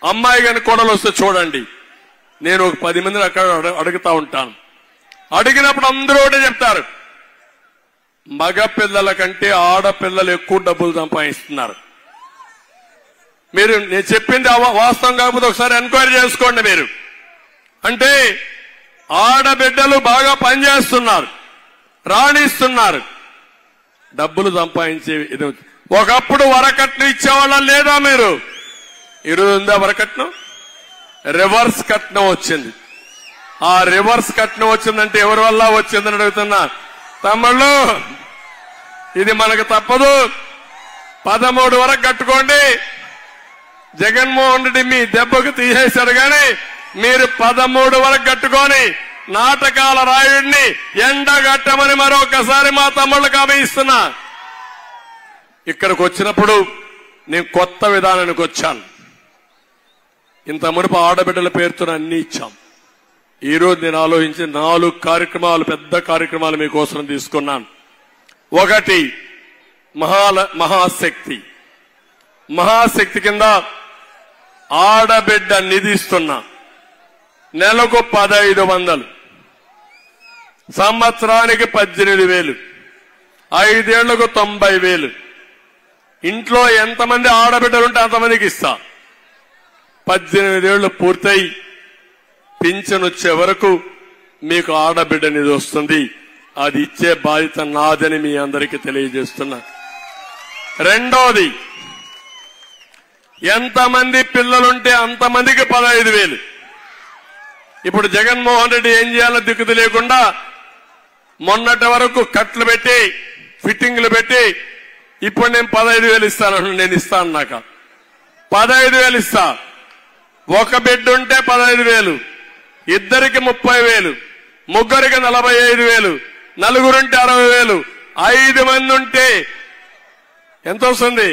Speaker 1: అమ్మాయి గాని కోడలు వస్తే చూడండి. నేను ఒక 10 మందిని అక్కడ అడుగుతా ఉంటాను. అడిగినప్పుడు అందరూ ఒకటే చెప్తారు, మగ పిల్లల కంటే ఆడపిల్లలు ఎక్కువ డబ్బులు సంపాదిస్తున్నారు. మీరు నేను చెప్పింది వాస్తవం కాకపోతే ఒకసారి ఎంక్వైరీ చేసుకోండి మీరు. అంటే ఆడబిడ్డలు బాగా పనిచేస్తున్నారు, రాణిస్తున్నారు, డబ్బులు సంపాదించే ఇది. ఒకప్పుడు వరకట్నం ఇచ్చేవాళ్ళ లేదా మీరు? ఈరోజు ఉందా వరకట్నం? రివర్స్ కట్నం వచ్చింది. ఆ రివర్స్ కట్నం వచ్చిందంటే ఎవరి వల్ల వచ్చిందని అడుగుతున్నా. తమ్ముళ్ళు, ఇది మనకు తప్పదు. 13 వరకు కట్టుకోండి. జగన్మోహన్ రెడ్డి మీ దెబ్బకు తీసేశారు, కానీ మీరు 13 వరకు కట్టుకొని నాటకాల రాయుడిని ఎండగట్టమని మరొకసారి మా తమ్ముళ్ళకు హామీ ఇస్తున్నా. ఇక్కడికి వచ్చినప్పుడు నేను కొత్త విధానానికి వచ్చాను. ఇంత మునుపు ఆడబిడ్డల పేరుతో అన్ని ఇచ్చాం. ఈరోజు నేను ఆలోచించి 4 కార్యక్రమాలు, పెద్ద కార్యక్రమాలు మీకోసం తీసుకున్నాను. ఒకటి మహాశక్తి. మహాశక్తి కింద ఆడబిడ్డ నిధి ఇస్తున్నా. నెలకు 1500, సంవత్సరానికి 18,000, 5 ఏళ్లకు 90,000. ఇంట్లో ఎంతమంది ఆడబిడ్డలుంటే అంతమందికి ఇస్తా. 18 ఏళ్లు పూర్తయి పింఛన్ వచ్చే వరకు మీకు ఆడబిడ్డ నిధి వస్తుంది. అది ఇచ్చే బాధ్యత నాదని మీ అందరికీ తెలియజేస్తున్నా. రెండోది, ఎంతమంది పిల్లలుంటే అంతమందికి 15,000. ఇప్పుడు జగన్మోహన్ రెడ్డి ఏం చేయాలో దిక్కు లేకుండా మొన్నటి వరకు కట్లు పెట్టి ఫిట్టింగ్లు పెట్టి ఇప్పుడు నేను 15,000 ఇస్తాను. నేను ఇస్తాను, నాకు 15,000 ఇస్తా. ఒక బిడ్డ ఉంటే 15,000, ఇద్దరికి 30,000, ముగ్గురికి 45,000, నలుగురుంటే 60,000, 5 మంది ఉంటే ఎంత వస్తుంది?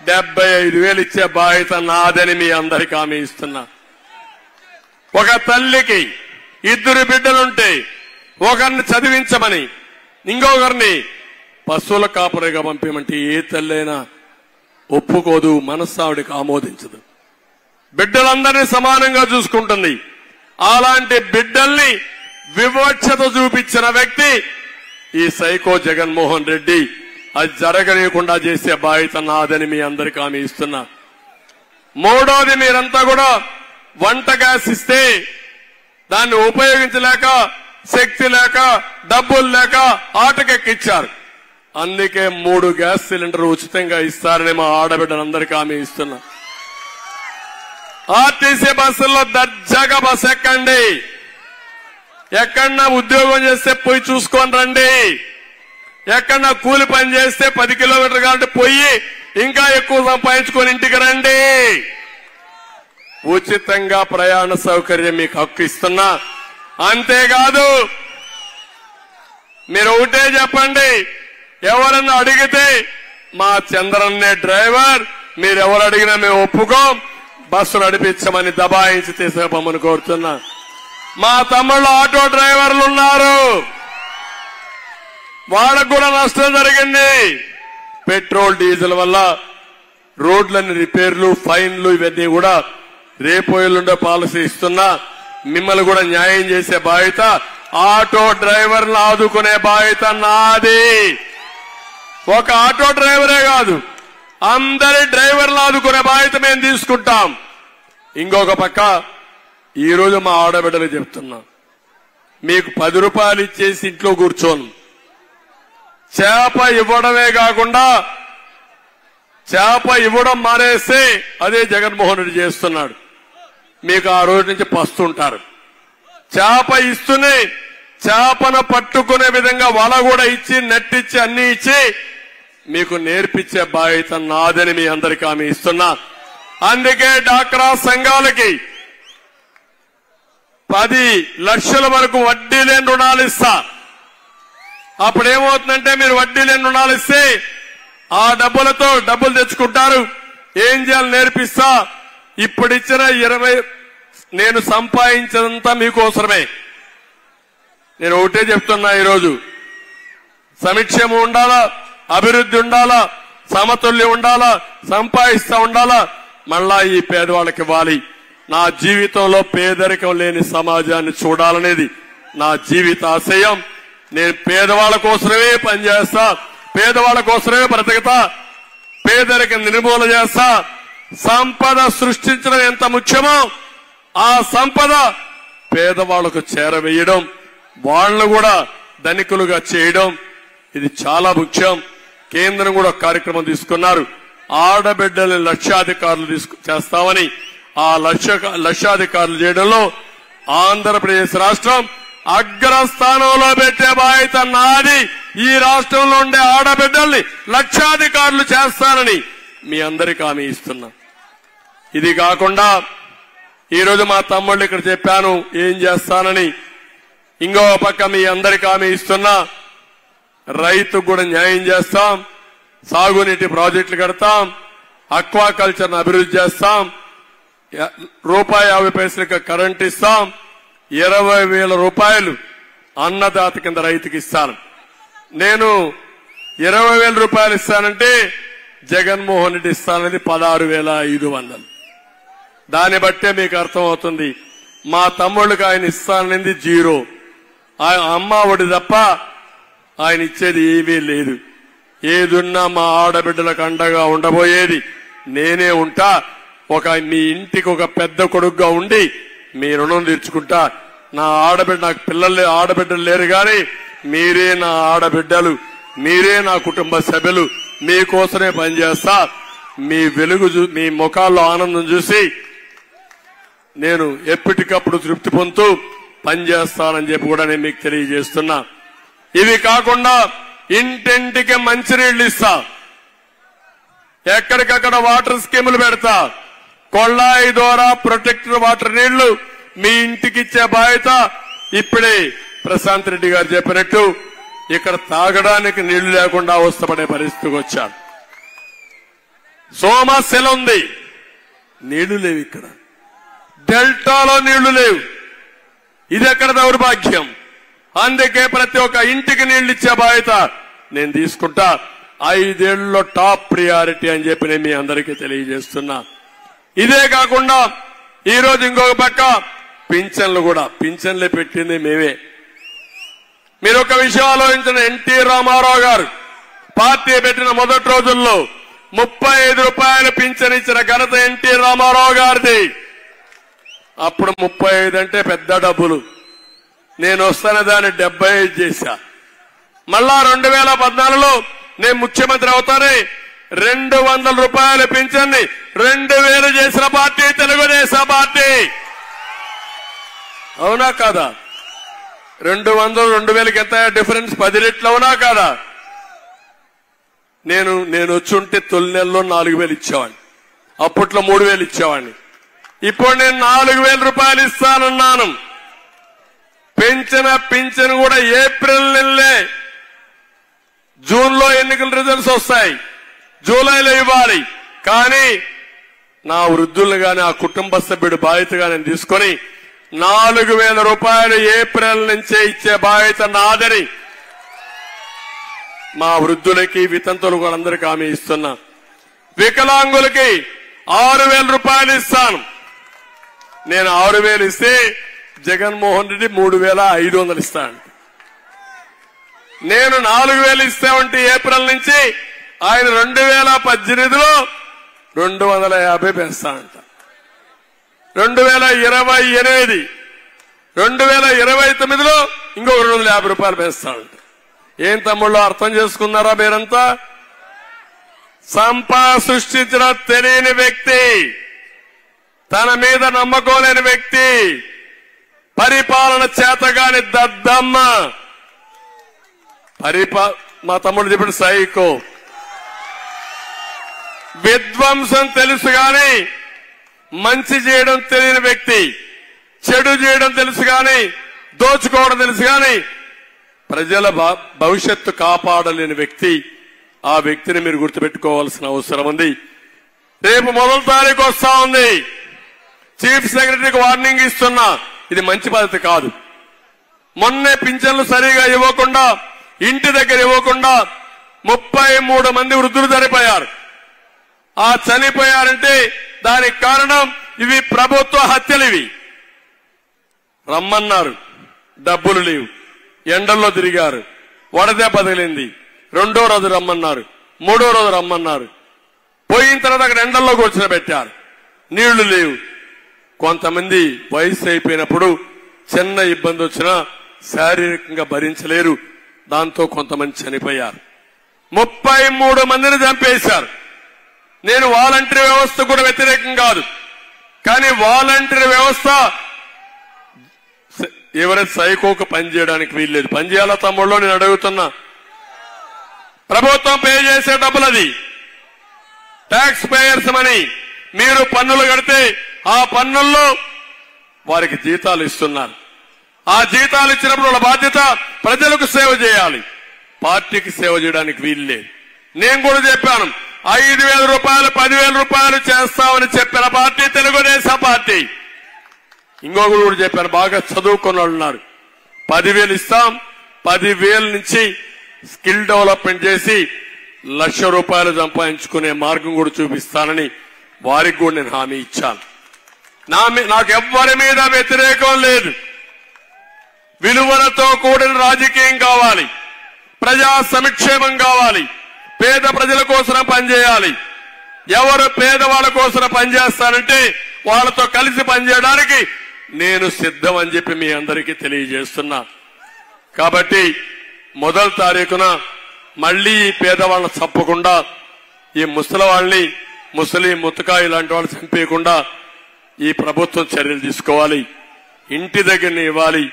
Speaker 1: 75,000 ఇచ్చే బాధ్యత నాదని మీ అందరికీ హామీ ఇస్తున్నా. ఒక తల్లికి 2 బిడ్డలుంటే ఒకరిని చదివించమని, ఇంకొకరిని పశువుల కాపరిగా పంపించమంటే ఏ తల్లైనా ఒప్పుకోదు, మనస్సావిడికి ఆమోదించదు. బిడ్డలందరినీ సమానంగా చూసుకుంటుంది. అలాంటి బిడ్డల్ని వివక్షత చూపించిన వ్యక్తి ఈ సైకో జగన్మోహన్ రెడ్డి. అది జరగనీయకుండా చేసే బాధ్యత నాదని మీ అందరికీ హామీ ఇస్తున్నా. మూడోది, మీరంతా కూడా వంట గ్యాస్ ఇస్తే దాన్ని ఉపయోగించలేక, శక్తి లేక, డబ్బులు లేక ఆటకెక్కిచ్చారు. అందుకే 3 గ్యాస్ సిలిండర్ ఉచితంగా ఇస్తారని మా ఆడబిడ్డలందరికీ హామీ ఇస్తున్నా. ఆర్టీసీ బస్సుల్లో దర్జాగా బస్ ఎక్కండి. ఎక్కడన్నా ఉద్యోగం చేస్తే పోయి చూసుకొని రండి. ఎక్కడన్నా కూలి పని చేస్తే 10 కిలోమీటర్లు కాబట్టి పోయి ఇంకా ఎక్కువ సంపాదించుకొని ఇంటికి రండి. ఉచితంగా ప్రయాణ సౌకర్యం మీకు హక్కు ఇస్తున్నా. అంతేకాదు, మీరు ఒకటే చెప్పండి, ఎవరన్నా అడిగితే మా చంద్రన్నే డ్రైవర్, మీరెవరు అడిగినా మేము ఒప్పుకోం, బస్సు నడిపించమని దబాయించి తీసేపమని కోరుతున్నా. మా తమ్ముళ్ళు ఆటో డ్రైవర్లు ఉన్నారు, వాళ్ళకు కూడా నష్టం జరిగింది. పెట్రోల్ డీజిల్ వల్ల రోడ్లన్నీ రిపేర్లు ఫైన్లు ఇవన్నీ కూడా రేపు ఎల్లుండే పాలసీ ఇస్తున్నా మిమ్మల్ని కూడా న్యాయం చేసే బాధ్యత ఆటో డ్రైవర్లను ఆదుకునే బాధ్యత నాది. ఒక ఆటో డ్రైవరే కాదు అందరి డ్రైవర్లను ఆదుకునే బాధ్యత మేము తీసుకుంటాం. ఇంకొక పక్క ఈరోజు మా ఆడబిడ్డలు చెప్తున్నా మీకు 10 రూపాయలు ఇచ్చేసి ఇంట్లో కూర్చోను చేప ఇవ్వడమే కాకుండా చేప ఇవ్వడం మానేస్తే అదే జగన్మోహన్ రెడ్డి చేస్తున్నాడు. మీకు ఆ రోజు నుంచి పస్తుంటారు. చేప ఇస్తూనే చేపను పట్టుకునే విధంగా వల కూడా ఇచ్చి నెట్టిచ్చి అన్ని ఇచ్చి మీకు నేర్పించే బాధ్యత నాదని మీ అందరికీ హామీ ఇస్తున్నా. అందుకే డాక్రా సంఘాలకి 10 లక్షల వరకు వడ్డీ లేని రుణాలు ఇస్తా. అప్పుడేమవుతుందంటే మీరు వడ్డీ లేని రుణాలు ఇస్తే ఆ డబ్బులతో డబ్బులు తెచ్చుకుంటారు. ఏం చేయాలి నేర్పిస్తా. ఇప్పుడిచ్చిన 20 నేను సంపాదించినంత మీకోసమే. నేను ఒకటే చెప్తున్నా ఈరోజు సమిక్షేమం ఉండాలా, అభివృద్ధి ఉండాలా, సమతుల్యం ఉండాలా, సంపాదిస్తా ఉండాలా, మళ్ళా ఈ పేదవాళ్ళకి ఇవ్వాలి. నా జీవితంలో పేదరికం లేని సమాజాన్ని చూడాలనేది నా జీవిత ఆశయం. నేను పేదవాళ్ళ కోసమే పనిచేస్తా, పేదవాళ్ళ కోసమే బ్రతుకుతా, పేదరికం నిర్మూలన చేస్తా. సంపద సృష్టించడం ఎంత ముఖ్యమో ఆ సంపద పేదవాళ్లకు చేరవేయడం, వాళ్లను కూడా ధనికులుగా చేయడం ఇది చాలా ముఖ్యం. కేంద్రం కూడా కార్యక్రమం తీసుకున్నారు. ఆడబిడ్డల్ని లక్షాధికారులు చేస్తామని ఆ లక్షాధికారులు చేయడంలో ఆంధ్రప్రదేశ్ రాష్ట్రం అగ్రస్థానంలో పెట్టే బాధ్యత నాది. ఈ రాష్ట్రంలో ఉండే ఆడబిడ్డల్ని లక్షాధికారులు చేస్తానని మీ అందరికీ హామీ ఇస్తున్నా. ఇది కాకుండా ఈరోజు మా తమ్ముళ్ళు ఇక్కడ చెప్పాను ఏం చేస్తానని. ఇంకో పక్క మీ అందరికీ హామీ ఇస్తున్నా రైతుకు కూడా న్యాయం చేస్తాం, సాగునీటి ప్రాజెక్టులు కడతాం, అక్వాకల్చర్ను అభివృద్ధి చేస్తాం, ₹50 కరెంట్ ఇస్తాం, 20,000 రూపాయలు అన్నదాత కింద రైతుకి ఇస్తాను. నేను 20,000 రూపాయలు ఇస్తానంటే జగన్మోహన్ రెడ్డి ఇస్తానని 16,500. దాన్ని బట్టే మీకు అర్థమవుతుంది మా తమ్ముళ్ళకి ఆయన ఇస్తానని 0. అమ్మ ఒడి తప్ప ఆయన ఇచ్చేది ఏమీ లేదు. ఏదున్నా మా ఆడబిడ్డలకు అండగా ఉండబోయేది నేనే ఉంటా. మీ ఇంటికి ఒక పెద్ద కొడుకుగా ఉండి మీ రుణం తీర్చుకుంటా. నా ఆడబిడ్డ నాకు ఆడబిడ్డలు లేరు గాని మీరే నా ఆడబిడ్డలు, మీరే నా కుటుంబ సభ్యులు. మీకోసమే పనిచేస్తా. మీ వెలుగు మీ ముఖాల్లో ఆనందం చూసి నేను ఎప్పటికప్పుడు తృప్తి పొందుతూ పనిచేస్తానని చెప్పి కూడా నేను మీకు తెలియజేస్తున్నా. ఇవి కాకుండా ఇంటింటికి మంచినీళ్లు ఇస్తా, ఎక్కడికక్కడ వాటర్ స్కీములు పెడతా, కొళ్ళాయి ద్వారా ప్రొటెక్టర్ వాటర్ నీళ్లు మీ ఇంటికి ఇచ్చే బాధ్యత. ఇప్పుడే ప్రశాంత్ రెడ్డి గారు చెప్పినట్టు ఇక్కడ తాగడానికి నీళ్లు లేకుండా అవస్థపడే పరిస్థితికి వచ్చారు. సమస్యలు ఉంది, నీళ్లు లేవు. ఇక్కడ డెల్టాలో నీళ్లు లేవు. ఇది ఎక్కడ దౌర్భాగ్యం. అందుకే ప్రతి ఒక్క ఇంటికి నీళ్లు ఇచ్చే బాధ్యత నేను తీసుకుంటా. 5 ఏళ్లలో టాప్ ప్రియారిటీ అని చెప్పి నేను మీ అందరికీ తెలియజేస్తున్నా. ఇదే కాకుండా ఈరోజు ఇంకొక పక్క పింఛన్లు కూడా పింఛన్లు పెట్టింది మేమే. మీరు ఒక విషయం ఆలోచించిన, ఎన్టీ రామారావు గారు పార్టీ పెట్టిన మొదటి రోజుల్లో 35 రూపాయలు పింఛన్ ఇచ్చిన ఘనత ఎన్టీ రామారావు గారిది. అప్పుడు 35 అంటే పెద్ద డబ్బులు. నేను వస్తానే దాన్ని 75 చేశా. మళ్ళా 2014లో నేను ముఖ్యమంత్రి అవుతానే 200 రూపాయలు పింఛన్ని 2000 చేసిన పార్టీ తెలుగుదేశం పార్టీ. అవునా కాదా? 200 2000కి ఎంత డిఫరెన్స్? 10 రెట్లు అవునా కాదా? నేను వచ్చుంటే తొలి నెలలో 4000 ఇచ్చేవాడిని, అప్పట్లో 3000 ఇచ్చేవాడిని. ఇప్పుడు నేను 4000 రూపాయలు ఇస్తానన్నాను. పెంచిన పింఛను కూడా ఏప్రిల్ నెలలే, జూన్లో ఎన్నికల రిజల్ట్స్ వస్తాయి, జూలైలో ఇవ్వాలి. కానీ నా వృద్ధులను గాని ఆ కుటుంబ సభ్యుడి బాధ్యతగా నేను తీసుకొని 4000 రూపాయలు ఏప్రిల్ నుంచే ఇచ్చే బాధ్యత నాదని మా వృద్ధులకి వితంతులకు వాళ్ళందరికీ హామీ ఇస్తున్నా. వికలాంగులకి 6,000 రూపాయలు ఇస్తాను. నేను 6,000 ఇస్తే జగన్మోహన్ రెడ్డి 3,500 ఇస్తాను. నేను 4,000 ఇస్తామంటే ఏప్రిల్ నుంచి ఆయన 2018లో 250 పెంచానంట. 2028 2029లో ఇంకో 250 రూపాయలు పెంచానంట. ఏం తమ్ముళ్ళు అర్థం చేసుకున్నారా మీరంతా? సంపద సృష్టించిన తెలియని వ్యక్తి, తన మీద నమ్మకం లేని వ్యక్తి, పరిపాలన చేతగాని దద్దమ్మ, మా తమ్ముడు చెప్పిన సైకో, విధ్వంసం తెలుసు గాని మంచి చేయడం తెలియని వ్యక్తి, చెడు చేయడం తెలుసు గాని దోచుకోవడం తెలుసు గాని ప్రజల భవిష్యత్తు కాపాడలేని వ్యక్తి. ఆ వ్యక్తిని మీరు గుర్తుపెట్టుకోవాల్సిన అవసరం ఉంది. రేపు 1వ తారీఖు వస్తా ఉంది. చీఫ్ సెక్రటరీకి వార్నింగ్ ఇస్తున్నా, ఇది మంచి పద్ధతి కాదు. మొన్నే పింఛన్లు సరిగా ఇవ్వకుండా, ఇంటి దగ్గర ఇవ్వకుండా 33 మంది వృద్ధులు చనిపోయారు. ఆ చనిపోయారంటే దానికి కారణం ఇవి ప్రభుత్వ హత్యలు. ఇవి రమ్మన్నారు, డబ్బులు లేవు, ఎండల్లో తిరిగారు, వడదెబ్బ తగిలింది, 2వ రోజు రమ్మన్నారు, 3వ రోజు రమ్మన్నారు, పోయిన తర్వాత అక్కడ ఎండల్లో కూర్చోబెట్టారు, నీళ్లు లేవు. కొంతమంది వయసు అయిపోయినప్పుడు చిన్న ఇబ్బంది వచ్చినా శారీరకంగా భరించలేరు, దాంతో కొంతమంది చనిపోయారు. 33 మందిని చంపేశారు. నేను వాలంటరీ వ్యవస్థ కూడా వ్యతిరేకం కాదు, కానీ వాలంటరీ వ్యవస్థ ఎవరైతే సైకోకు పనిచేయడానికి వీల్లేదు. పనిచేయాలా తమ్ముళ్ళు? నేను అడుగుతున్నా. ప్రభుత్వం పే చేసే డబ్బులు, అది ట్యాక్స్ పేయర్స్ మనీ. మీరు పన్నులు కడితే ఆ పన్నుల్లో వారికి జీతాలు ఇస్తున్నారు. ఆ జీతాలు ఇచ్చినప్పుడు వాళ్ళ బాధ్యత ప్రజలకు సేవ చేయాలి, పార్టీకి సేవ చేయడానికి వీల్లేదు. నేను కూడా చెప్పాను, 5,000 రూపాయలు 10,000 రూపాయలు చేస్తామని చెప్పిన పార్టీ తెలుగుదేశం పార్టీ. ఇంకొకరు కూడా చెప్పాను, బాగా చదువుకున్న వాళ్ళు ఉన్నారు, 10,000 ఇస్తాం, 10,000 నుంచి స్కిల్ డెవలప్మెంట్ చేసి 1,00,000 రూపాయలు సంపాదించుకునే మార్గం కూడా చూపిస్తానని వారికి కూడా నేను హామీ ఇచ్చాను. నాకు ఎవ్వరి మీద వ్యతిరేకం లేదు. విలువలతో కూడిన రాజకీయం కావాలి, ప్రజా సంక్షేమం కావాలి, పేద ప్రజల కోసం పనిచేయాలి. ఎవరు పేదవాళ్ళ కోసం పనిచేస్తారంటే వాళ్ళతో కలిసి పనిచేయడానికి నేను సిద్ధం అని చెప్పి మీ అందరికీ తెలియజేస్తున్నా. కాబట్టి 1వ తారీఖున మళ్లీ ఈ పేదవాళ్ళని చంపకుండా, ఈ ముసలివాళ్ళని, ముసలి ముతకాయి లాంటి వాళ్ళు చంపేయకుండా ఈ ప్రభుత్వం చర్యలు తీసుకోవాలి. ఇంటి దగ్గరని ఇవ్వాలి.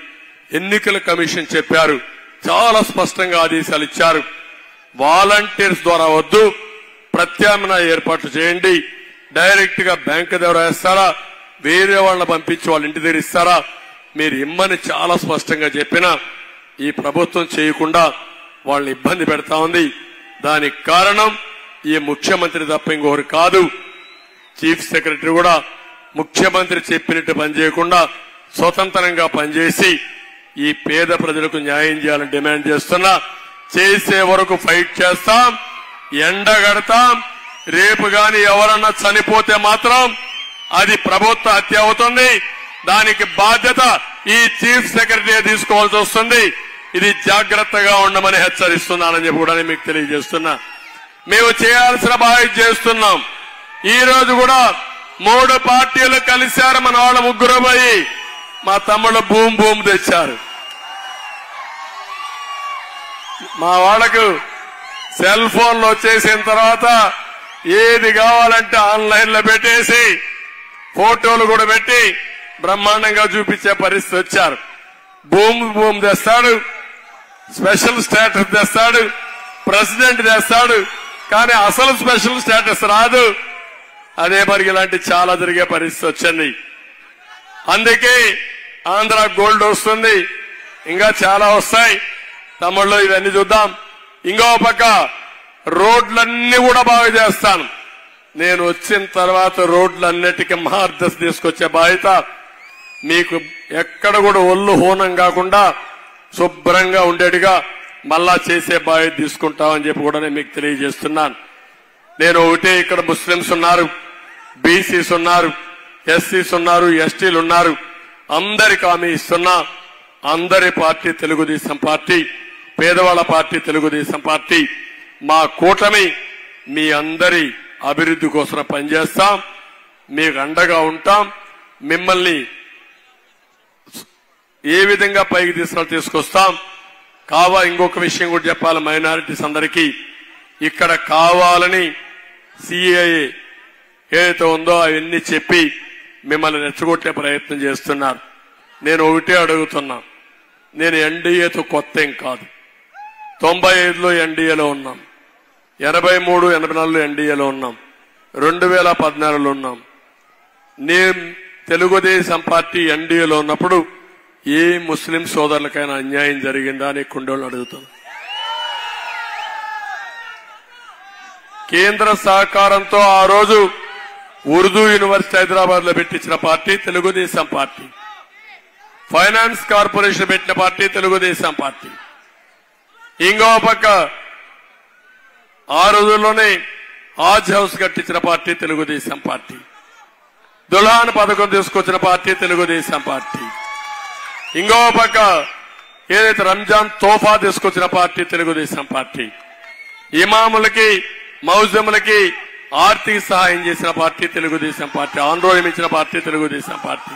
Speaker 1: ఎన్నికల కమిషన్ చెప్పారు, చాలా స్పష్టంగా ఆదేశాలు ఇచ్చారు. వాలంటీర్స్ ద్వారా వద్దు, ప్రత్యామ్నాయ ఏర్పాట్లు చేయండి. డైరెక్ట్ గా బ్యాంకు ద్వారా వేస్తారా, వేరే వాళ్ళని పంపించి వాళ్ళ ఇంటి దగ్గర ఇస్తారా, మీరు ఇమ్మని చాలా స్పష్టంగా చెప్పినా ఈ ప్రభుత్వం చేయకుండా వాళ్ళని ఇబ్బంది పెడతా ఉంది. దానికి కారణం ఈ ముఖ్యమంత్రి తప్ప ఇంకొకరు కాదు. చీఫ్ సెక్రటరీ కూడా ముఖ్యమంత్రి చెప్పినట్టు పనిచేయకుండా స్వతంత్రంగా పనిచేసి ఈ పేద ప్రజలకు న్యాయం చేయాలని డిమాండ్ చేస్తున్నా. చేసే వరకు ఫైట్ చేస్తాం, ఎండగడతాం. రేపు గాని ఎవరన్నా చనిపోతే మాత్రం అది ప్రభుత్వ హత్య అవుతుంది. దానికి బాధ్యత ఈ చీఫ్ సెక్రటరీ తీసుకోవాల్సి వస్తుంది. ఇది జాగ్రత్తగా ఉండమని హెచ్చరిస్తున్నానని చెప్పి కూడా మీకు తెలియజేస్తున్నా. మేము చేయాల్సిన బాధ్యత చేస్తున్నాం. ఈ రోజు కూడా 3 పార్టీలు కలిశారు. మన వాళ్ళ 3 పోయి మా తమ్ముళ్ళు భూమి తెచ్చారు. మా వాళ్ళకు సెల్ ఫోన్లు వచ్చేసిన తర్వాత ఏది కావాలంటే ఆన్లైన్ లో పెట్టేసి ఫోటోలు కూడా పెట్టి బ్రహ్మాండంగా చూపించే పరిస్థితి వచ్చారు. భూమి తెస్తాడు, స్పెషల్ స్టేటస్ తెస్తాడు, ప్రెసిడెంట్ తెస్తాడు, కానీ అసలు స్పెషల్ స్టేటస్ రాదు. అదే మరి ఇలాంటి చాలా జరిగే పరిస్థితి వచ్చింది. అందుకే ఆంధ్ర గోల్డ్ వస్తుంది, ఇంకా చాలా వస్తాయి. తమ్ముళ్ళు ఇవన్నీ చూద్దాం. ఇంకో పక్క రోడ్లన్నీ కూడా బాగా చేస్తాను. నేను వచ్చిన తర్వాత రోడ్లన్నిటికీ మహార్దశ తీసుకొచ్చే బాధ్యత మీకు. ఎక్కడ కూడా ఒళ్ళు హోనం కాకుండా శుభ్రంగా ఉండేట్టుగా మళ్ళా చేసే బాధ్యత తీసుకుంటామని చెప్పి కూడా నేను మీకు తెలియజేస్తున్నాను. నేను ఒకటే, ఇక్కడ ముస్లింస్ ఉన్నారు, బీసీస్ ఉన్నారు, ఎస్సీస్ ఉన్నారు, ఎస్టీలు ఉన్నారు, అందరికి హామీ ఇస్తున్నా. అందరి పార్టీ తెలుగుదేశం పార్టీ, పేదవాళ్ల పార్టీ తెలుగుదేశం పార్టీ. మా కూటమి మీ అందరి అభివృద్ధి కోసం పనిచేస్తాం, మీకు అండగా ఉంటాం. మిమ్మల్ని ఏ విధంగా పైకి తీసుకొస్తాం. ఇంకొక విషయం కూడా చెప్పాలి మైనారిటీస్ అందరికీ. ఇక్కడ కావాలని సిఏఏ ఏదైతే ఉందో అవన్నీ చెప్పి మిమ్మల్ని రెచ్చగొట్టే ప్రయత్నం చేస్తున్నారు. నేను ఒకటే అడుగుతున్నా, నేను ఎన్డీఏతో కొత్త ఏం కాదు. 95లో ఎన్డీఏలో ఉన్నాం, 83, 84లో ఎన్డీఏలో ఉన్నాం, 2014లో ఉన్నాం. నేను తెలుగుదేశం పార్టీ ఎన్డీఏలో ఉన్నప్పుడు ఏ ముస్లిం సోదరులకైనా అన్యాయం జరిగిందా అని కొండోళ్ళు అడుగుతాను. కేంద్ర సహకారంతో ఆ రోజు ఉర్దూ యూనివర్సిటీ హైదరాబాద్ లో పెట్టించిన party Telugu Desam party. Finance corporation పెట్టిన పార్టీ తెలుగుదేశం పార్టీ. ఇంకో పక్క ఆ రోజుల్లోనే హాజ్ హౌస్ కట్టించిన పార్టీ తెలుగుదేశం పార్టీ. దుల్హాన్ పథకం తీసుకొచ్చిన పార్టీ తెలుగుదేశం పార్టీ. ఇంకో పక్క ఏదైతే రంజాన్ తోఫా తీసుకొచ్చిన పార్టీ తెలుగుదేశం పార్టీ. ఇమాములకి, మౌజములకి ఆర్థిక సహాయం చేసిన పార్టీ తెలుగుదేశం పార్టీ. ఆందోళన ఇచ్చిన party Telugu Desam party.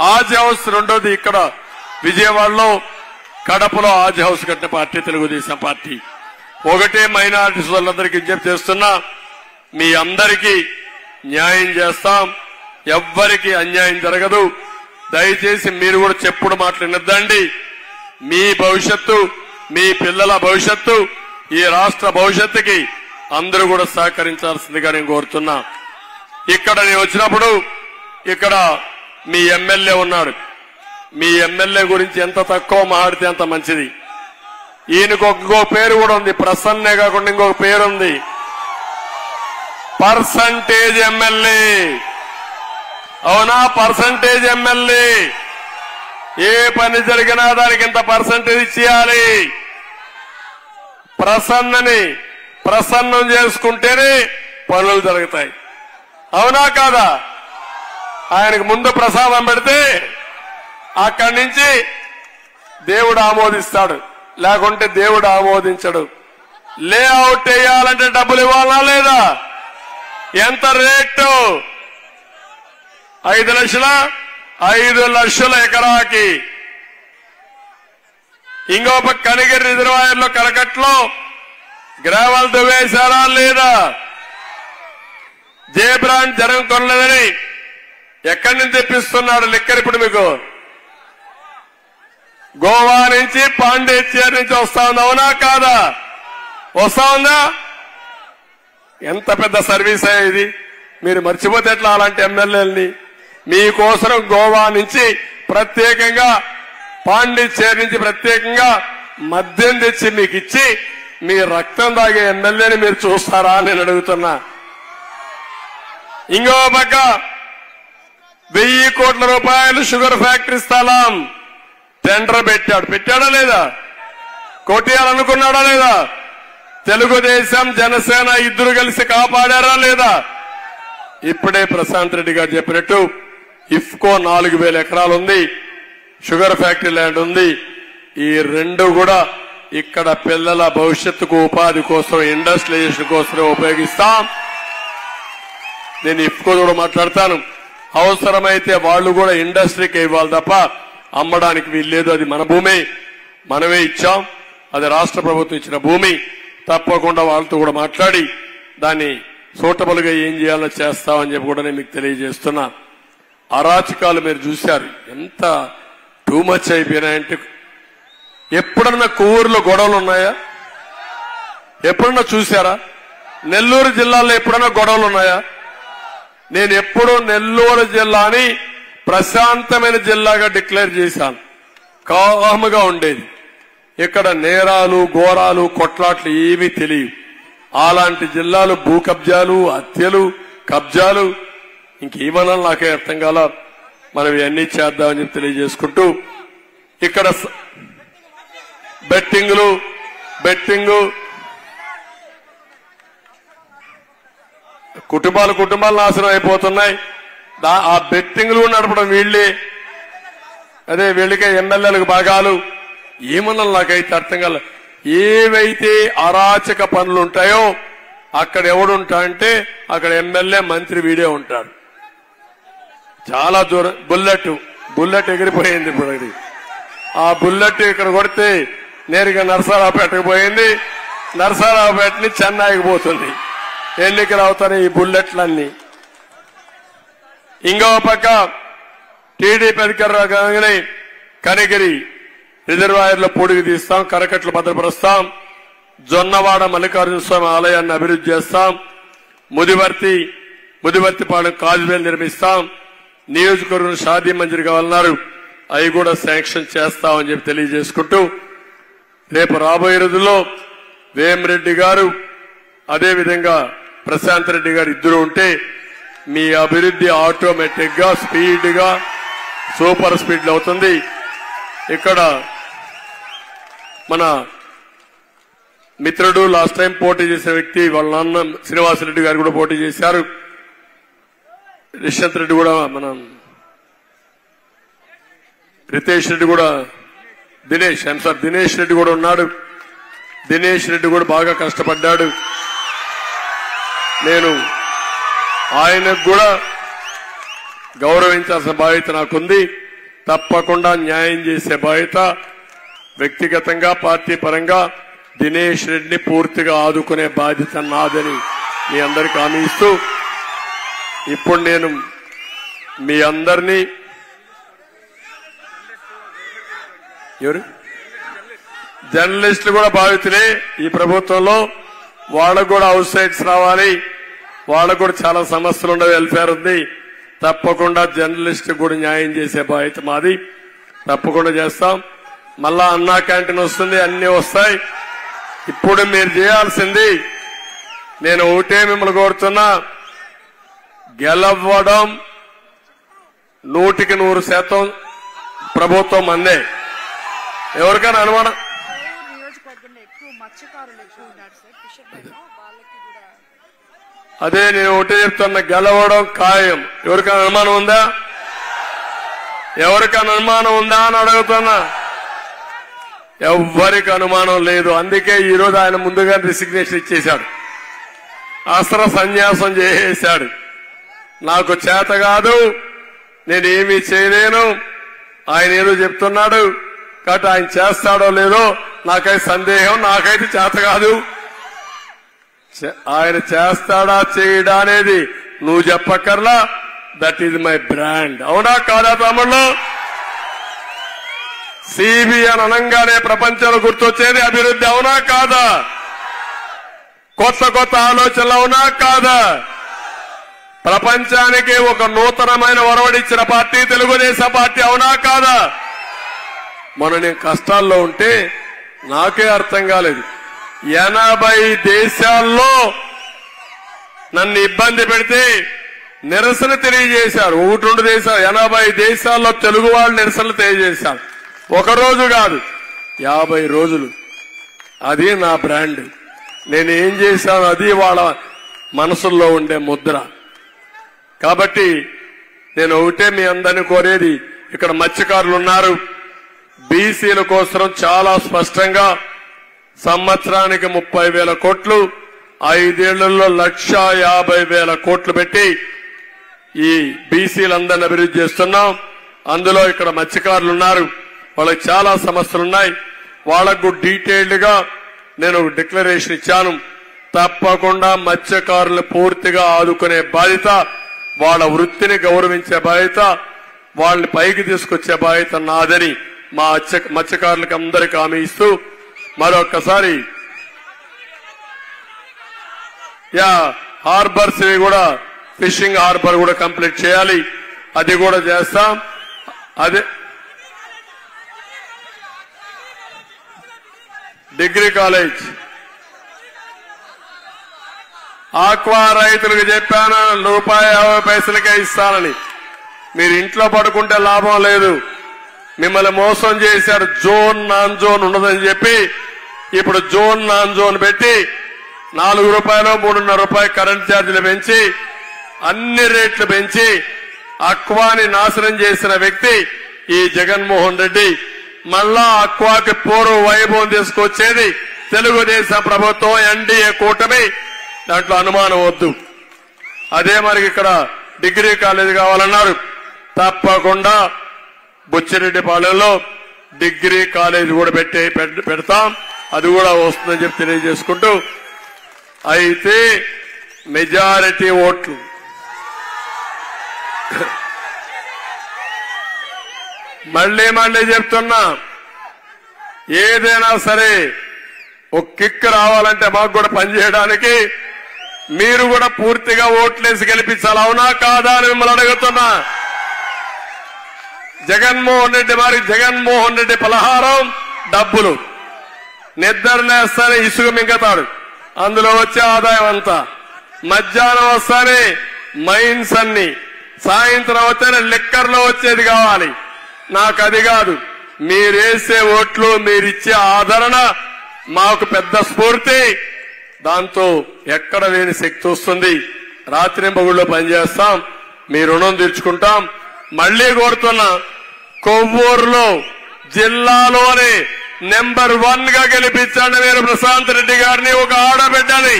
Speaker 1: Has house రెండోది ఇక్కడ విజయవాడలో, కడపలో హాజ్ హౌస్ కట్టిన పార్టీ తెలుగుదేశం పార్టీ. ఒకటే మైనారిటీ సోదరులందరికీ విజ్ఞప్తి చేస్తున్నా, మీ అందరికీ న్యాయం చేస్తాం, ఎవ్వరికి అన్యాయం జరగదు. దయచేసి మీరు కూడా చెప్పుడు మాటలు వినొద్దండి. మీ భవిష్యత్తు, మీ పిల్లల భవిష్యత్తు, ఈ రాష్ట్ర భవిష్యత్తుకి అందరూ కూడా సహకరించాల్సిందిగా నేను కోరుతున్నా. ఇక్కడ నేను వచ్చినప్పుడు ఇక్కడ మీ ఎమ్మెల్యే ఉన్నాడు. మీ ఎమ్మెల్యే గురించి ఎంత తక్కువ మాట్లాడితే అంత మంచిది. ఈయనకు ఇంకో పేరు కూడా ఉంది, ప్రసన్నే కాకుండా ఇంకొక పేరు ఉంది, పర్సంటేజ్ ఎమ్మెల్యే. అవునా? Percentage MLA. ఏ పని జరిగినా దానికి ఇంత పర్సంటేజ్ ఇచ్చేయాలి. ప్రసన్నం చేసుకుంటేనే పనులు జరుగుతాయి. అవునా కాదా? ఆయనకు ముందు ప్రసాదం పెడితే అక్కడి నుంచి దేవుడు ఆమోదిస్తాడు, లేకుంటే దేవుడు ఆమోదించడు. లేఅవుట్ వేయాలంటే డబ్బులు ఇవ్వాలా లేదా? ఎంత రేటు? 5 లక్షల 5 లక్షల ఎకరాకి. ఇంకో పక్క కనిగిరి రిజర్వాయర్లో కరకట్లో గ్రావెల్ దువ్వేశారా లేదా? జేబ్రాండ్ జనం కొనలేదని ఎక్కడి నుంచి తెప్పిస్తున్నాడు లిక్కర్? ఇప్పుడు మీకు గోవా నుంచి, పాండిచేరి నుంచి వస్తా ఉంది. అవునా కాదా? వస్తా ఉందా? ఎంత పెద్ద సర్వీస్ ఇది, మీరు మర్చిపోతే ఎట్లా అలాంటి ఎమ్మెల్యేలని? మీకోసం గోవా నుంచి ప్రత్యేకంగా, పాండిచేరి నుంచి ప్రత్యేకంగా మద్యం తెచ్చి మీకు ఇచ్చి మీ రక్తం తాగే ఎమ్మెల్యేని మీరు చూస్తారా అని నేను అడుగుతున్నా. ఇంకో పక్క 1000 కోట్ల రూపాయలు షుగర్ ఫ్యాక్టరీ స్థలం టెండర్ పెట్టాడా లేదా? కొట్టేయాలనుకున్నాడా లేదా? తెలుగుదేశం, జనసేన ఇద్దరు కలిసి కాపాడారా లేదా? ఇప్పుడే ప్రశాంత్ రెడ్డి గారు చెప్పినట్టు ఇఫ్కో 4000 ఎకరాలు ఉంది, షుగర్ ఫ్యాక్టరీ ల్యాండ్ ఉంది. ఈ రెండు కూడా ఇక్కడ పిల్లల భవిష్యత్తుకు, ఉపాధి కోసం, ఇండస్ట్రియలైజేషన్ కోసం ఉపయోగిస్తాం. నేను ఇఫ్కో కూడా మాట్లాడతాను. అవసరమైతే వాళ్ళు కూడా ఇండస్ట్రీకి ఇవ్వాలి తప్ప అమ్మడానికి వీల్లేదు. అది మన భూమి, మనమే ఇచ్చాం. అది రాష్ట్ర ప్రభుత్వం ఇచ్చిన భూమి. తప్పకుండా వాళ్ళతో కూడా మాట్లాడి దాన్ని సూటబుల్ గా ఏం చేయాలో చేస్తామని చెప్పి కూడా నేను మీకు తెలియజేస్తున్నా. అరాచకాలు మీరు చూశారు, ఎంత టూ మచ్ అయిపోయినాయంటే. ఎప్పుడన్నా కొవ్వూరులో గొడవలు ఉన్నాయా? ఎప్పుడన్నా చూశారా? నెల్లూరు జిల్లాలో ఎప్పుడన్నా గొడవలు ఉన్నాయా? నేను ఎప్పుడూ నెల్లూరు జిల్లాని ప్రశాంతమైన జిల్లాగా డిక్లేర్ చేశాను. కాముగా ఉండేది. ఇక్కడ నేరాలు, ఘోరాలు, కొట్లాట్లు ఏమీ తెలియవు. అలాంటి జిల్లాలు భూ కబ్జాలు, హత్యలు, కబ్జాలు, ఇంకేమన్నా నాకే అర్థం కాల. మనం ఇవన్నీ చేద్దామని చెప్పి తెలియజేసుకుంటూ ఇక్కడ బెట్టింగ్ కుటుంబాలు నాశనం అయిపోతున్నాయి. ఆ బెట్టింగ్లు నడపడం వీళ్ళే. అదే వీళ్ళకే ఎమ్మెల్యేలకు భాగాలు ఏమన్నా నాకైతే అర్థం కాల. ఏవైతే అరాచక పనులు ఉంటాయో అక్కడ ఎవడుంటా అంటే అక్కడ ఎమ్మెల్యే మంత్రి వీడే ఉంటాడు. చాలా దూరం బుల్లెట్ ఎగిరిపోయింది. ఇప్పుడు ఆ బుల్లెట్ ఇక్కడ కొడితే నేరుగా నరసరావుపేటకు పోయింది. నరసరావుపేట నుంచి చెన్నైకి పోతుంది. ఎన్నికలు అవుతాయి ఈ బుల్లెట్లన్నీ. ఇంకో పక్క టీడీపీ అధికారులు కాగానే కనిగిరి రిజర్వాయర్లో పొడిగి తీస్తాం, కరకట్లు భద్రపరుస్తాం, జొన్నవాడ మల్లికార్జున స్వామి ఆలయాన్ని అభివృద్ధి చేస్తాం, ముదివర్తిపాలెం కాజువేలు నిర్మిస్తాం, నియోజకవర్గం షాదీ మంజూరు కావాలన్నారు, అవి కూడా శాంక్షన్ చేస్తామని చెప్పి తెలియజేసుకుంటూ రేపు రాబోయే రోజుల్లో వేమిరెడ్డి గారు అదేవిధంగా ప్రశాంత్ రెడ్డి గారు ఇద్దరు ఉంటే మీ అభివృద్ధి ఆటోమేటిక్ గా స్పీడ్ గా సూపర్ స్పీడ్ అవుతుంది. ఇక్కడ మన మిత్రుడు లాస్ట్ టైం పోటీ చేసిన వ్యక్తి వాళ్ళ నాన్న శ్రీనివాసరెడ్డి గారు కూడా పోటీ చేశారు. రిషంత్ రెడ్డి కూడా మన రితేష్ రెడ్డి కూడా దినేష్ రెడ్డి కూడా ఉన్నాడు. దినేష్ రెడ్డి కూడా బాగా కష్టపడ్డాడు. నేను ఆయనకు కూడా గౌరవించాల్సిన బాధ్యత నాకుంది. తప్పకుండా న్యాయం చేసే బాధ్యత వ్యక్తిగతంగా పార్టీ పరంగా దినేష్ రెడ్డిని పూర్తిగా ఆదుకునే బాధ్యత నాదని మీ అందరికీ హామీ ఇస్తూ ఇప్పుడు నేను మీ అందరినీ జర్నలిస్టులు కూడా బాధితులే ఈ ప్రభుత్వంలో. వాళ్ళకు కూడా హౌస్ సైట్స్ రావాలి. వాళ్ళకు కూడా చాలా సమస్యలు ఉండవు. వెల్ఫేర్ ఉంది. తప్పకుండా జర్నలిస్ట్ కూడా న్యాయం చేసే బాధ్యత మాది. తప్పకుండా చేస్తాం. మళ్ళా అన్నా క్యాంటీన్ వస్తుంది, అన్ని వస్తాయి. ఇప్పుడు మీరు చేయాల్సింది నేను ఒకటే మిమ్మల్ని కోరుతున్నా, గెలవడం 100% ప్రభుత్వం అందే. ఎవరికైనా అనుమానం? అదే నేను ఒకటే చెప్తున్నా, గెలవడం ఖాయం. ఎవరికైనా అనుమానం ఉందా? అని అడుగుతున్నా. ఎవ్వరికి అనుమానం లేదు. అందుకే ఈరోజు ఆయన ముందుగా రిసిగ్నేషన్ ఇచ్చేశాడు, అస్త్ర సన్యాసం చేసేశాడు. నాకు చేత కాదు, నేనేమీ చేయలేను, ఆయన ఏదో చెప్తున్నాడు కాబట్టి ఆయన చేస్తాడో లేదో నాకైతే సందేహం. నాకైతే చేత కాదు. ఆయన చేస్తాడా చేయడా అనేది నువ్వు చెప్పక్కర్లా. That is my brand. అవునా కాదా తమ్ముళ్ళు? సిబిఎన్ అనంగానే ప్రపంచంలో గుర్తొచ్చేది అభివృద్ధి. అవునా కాదా? కొత్త ఆలోచనలు అవునా కాదా? ప్రపంచానికి ఒక నూతనమైన ఒరవడిచ్చిన పార్టీ తెలుగుదేశం పార్టీ. అవునా కాదా? మొన్న నేను కష్టాల్లో ఉంటే నాకే అర్థం కాలేదు. 80 దేశాల్లో నన్ను ఇబ్బంది పెడితే నిరసన తెలియజేశారు. 1-2 దేశాలు, 80 దేశాల్లో తెలుగు వాళ్ళు నిరసనలు తెలియజేశారు. ఒకరోజు కాదు, 50 రోజులు. అది నా బ్రాండ్. నేనేం చేశాను అది వాళ్ళ మనసుల్లో ఉండే ముద్ర. కాబట్టి నేను ఒకటే మీ అందరినీ కోరేది, ఇక్కడ మత్స్యకారులు ఉన్నారు. బీసీల కోసం చాలా స్పష్టంగా సంవత్సరానికి 30,000 కోట్లు, 5 ఏళ్లలో 1,50,000 కోట్లు పెట్టి ఈ బీసీలందరినీ అభివృద్ధి చేస్తున్నాం. అందులో ఇక్కడ మత్స్యకారులు ఉన్నారు. వాళ్ళకి చాలా సమస్యలున్నాయి. వాళ్లకు డీటెయిల్డ్ గా నేను డిక్లరేషన్ ఇచ్చాను. తప్పకుండా మత్స్యకారులను పూర్తిగా ఆదుకునే బాధ్యత, వాళ్ళ వృత్తిని గౌరవించే బాధ్యత, వాళ్ళని పైకి తీసుకొచ్చే బాధ్యత నాదని మా మత్స్యకారులకు అందరికీ హామీ ఇస్తూ మరొక్కసారి హార్బర్స్ కూడా, ఫిషింగ్ హార్బర్ కూడా కంప్లీట్ చేయాలి. అది కూడా చేస్తాం. అదే డిగ్రీ కాలేజ్ ఆక్వా రైతులకు చెప్పాను, ₹1.50 ఇస్తానని. మీరు ఇంట్లో పడుకుంటే లాభం లేదు. మిమ్మల్ని మోసం చేశారు. జోన్ నాన్ జోన్ ఉండదని చెప్పి ఇప్పుడు జోన్ నాన్ జోన్ పెట్టి ₹4 ₹3.5 కరెంట్ ఛార్జీలు పెంచి అన్ని రేట్లు పెంచి అక్వాని నాశనం చేసిన వ్యక్తి ఈ జగన్మోహన్ రెడ్డి. మళ్ళా అక్వాకి పూర్వ వైభవం తీసుకొచ్చేది తెలుగుదేశం ప్రభుత్వం, ఎన్డీఏ కూటమి. దాంట్లో అనుమానం వద్దు. అదే మరి ఇక్కడ డిగ్రీ కాలేజ్ కావాలన్నారు. తప్పకుండా బుచ్చిరెడ్డిపాలెంలో డిగ్రీ కాలేజ్ కూడా పెడతాం. అది కూడా వస్తుందని చెప్పి తెలియజేసుకుంటూ, అయితే మెజారిటీ ఓట్లు మళ్లీ చెప్తున్నా, ఏదైనా సరే ఒక కిక్ రావాలంటే మాకు కూడా పనిచేయడానికి మీరు కూడా పూర్తిగా ఓట్లేసి గెలిపించాలి. అవునా కాదా అని మిమ్మల్ని అడుగుతున్నా. జగన్మోహన్ రెడ్డి పలహారం డబ్బులు. నిద్రలేస్తానే ఇసుక మింగతాడు, అందులో వచ్చే ఆదాయం అంతా. మధ్యాహ్నం వస్తానే మైన్స్ అన్ని, సాయంత్రం వస్తేనే లిక్కర్లో వచ్చేది కావాలి. నాకు అది కాదు. మీరేసే ఓట్లు, మీరిచ్చే ఆదరణ మాకు పెద్ద స్ఫూర్తి. దాంతో ఎక్కడ లేని శక్తి వస్తుంది. రాత్రింబగుళ్ళో పనిచేస్తాం, మీ రుణం తీర్చుకుంటాం. మళ్లీ కోరుతున్నా, కొవ్వూరులో జిల్లాలోనే నెంబర్ 1 గా గెలిపించండి మీరు ప్రశాంత్ రెడ్డి గారిని, ఒక ఆడబిడ్డని.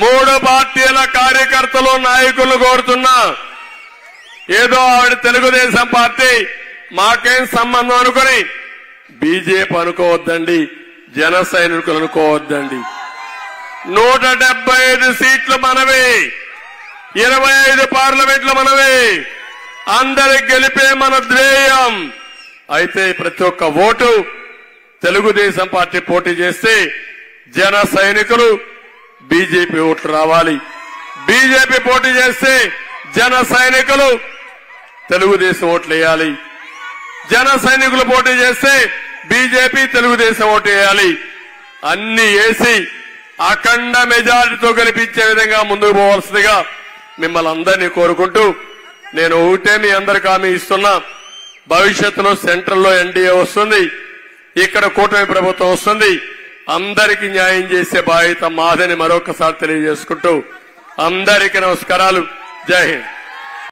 Speaker 1: 3 పార్టీల కార్యకర్తలు, నాయకులు కోరుతున్నా, ఏదో ఆవిడ తెలుగుదేశం పార్టీ మాకేం సంబంధం అనుకుని బీజేపీ అనుకోవద్దండి, జన సైనికులు అనుకోవద్దండి. 175 సీట్లు మనవే, 25 పార్లమెంట్లు మనవే, అందరికి గెలిపే మన ధ్యేయం. అయితే ప్రతి ఒక్క ఓటు తెలుగుదేశం పార్టీ పోటీ చేస్తే జన సైనికులు బీజేపీ ఓట్లు రావాలి. బీజేపీ పోటీ చేస్తే జన సైనికులు తెలుగుదేశం ఓట్లు వేయాలి. జన సైనికులు పోటీ చేస్తే బీజేపీ తెలుగుదేశం ఓటు వేయాలి. అన్ని వేసి అఖండ మెజారిటీతో గెలిపించే విధంగా ముందుకు పోవాల్సిందిగా మిమ్మల్ని అందరినీ కోరుకుంటూ, నేను ఒకటే మీ అందరికి హామీ ఇస్తున్నా, భవిష్యత్తులో సెంట్రల్లో ఎన్డీఏ వస్తుంది, ఇక్కడ కూటమి ప్రభుత్వం వస్తుంది. అందరికీ న్యాయం చేసే బాధ్యత మాదని మరొకసారి తెలియజేసుకుంటూ అందరికీ నమస్కారాలు. జై హింద్.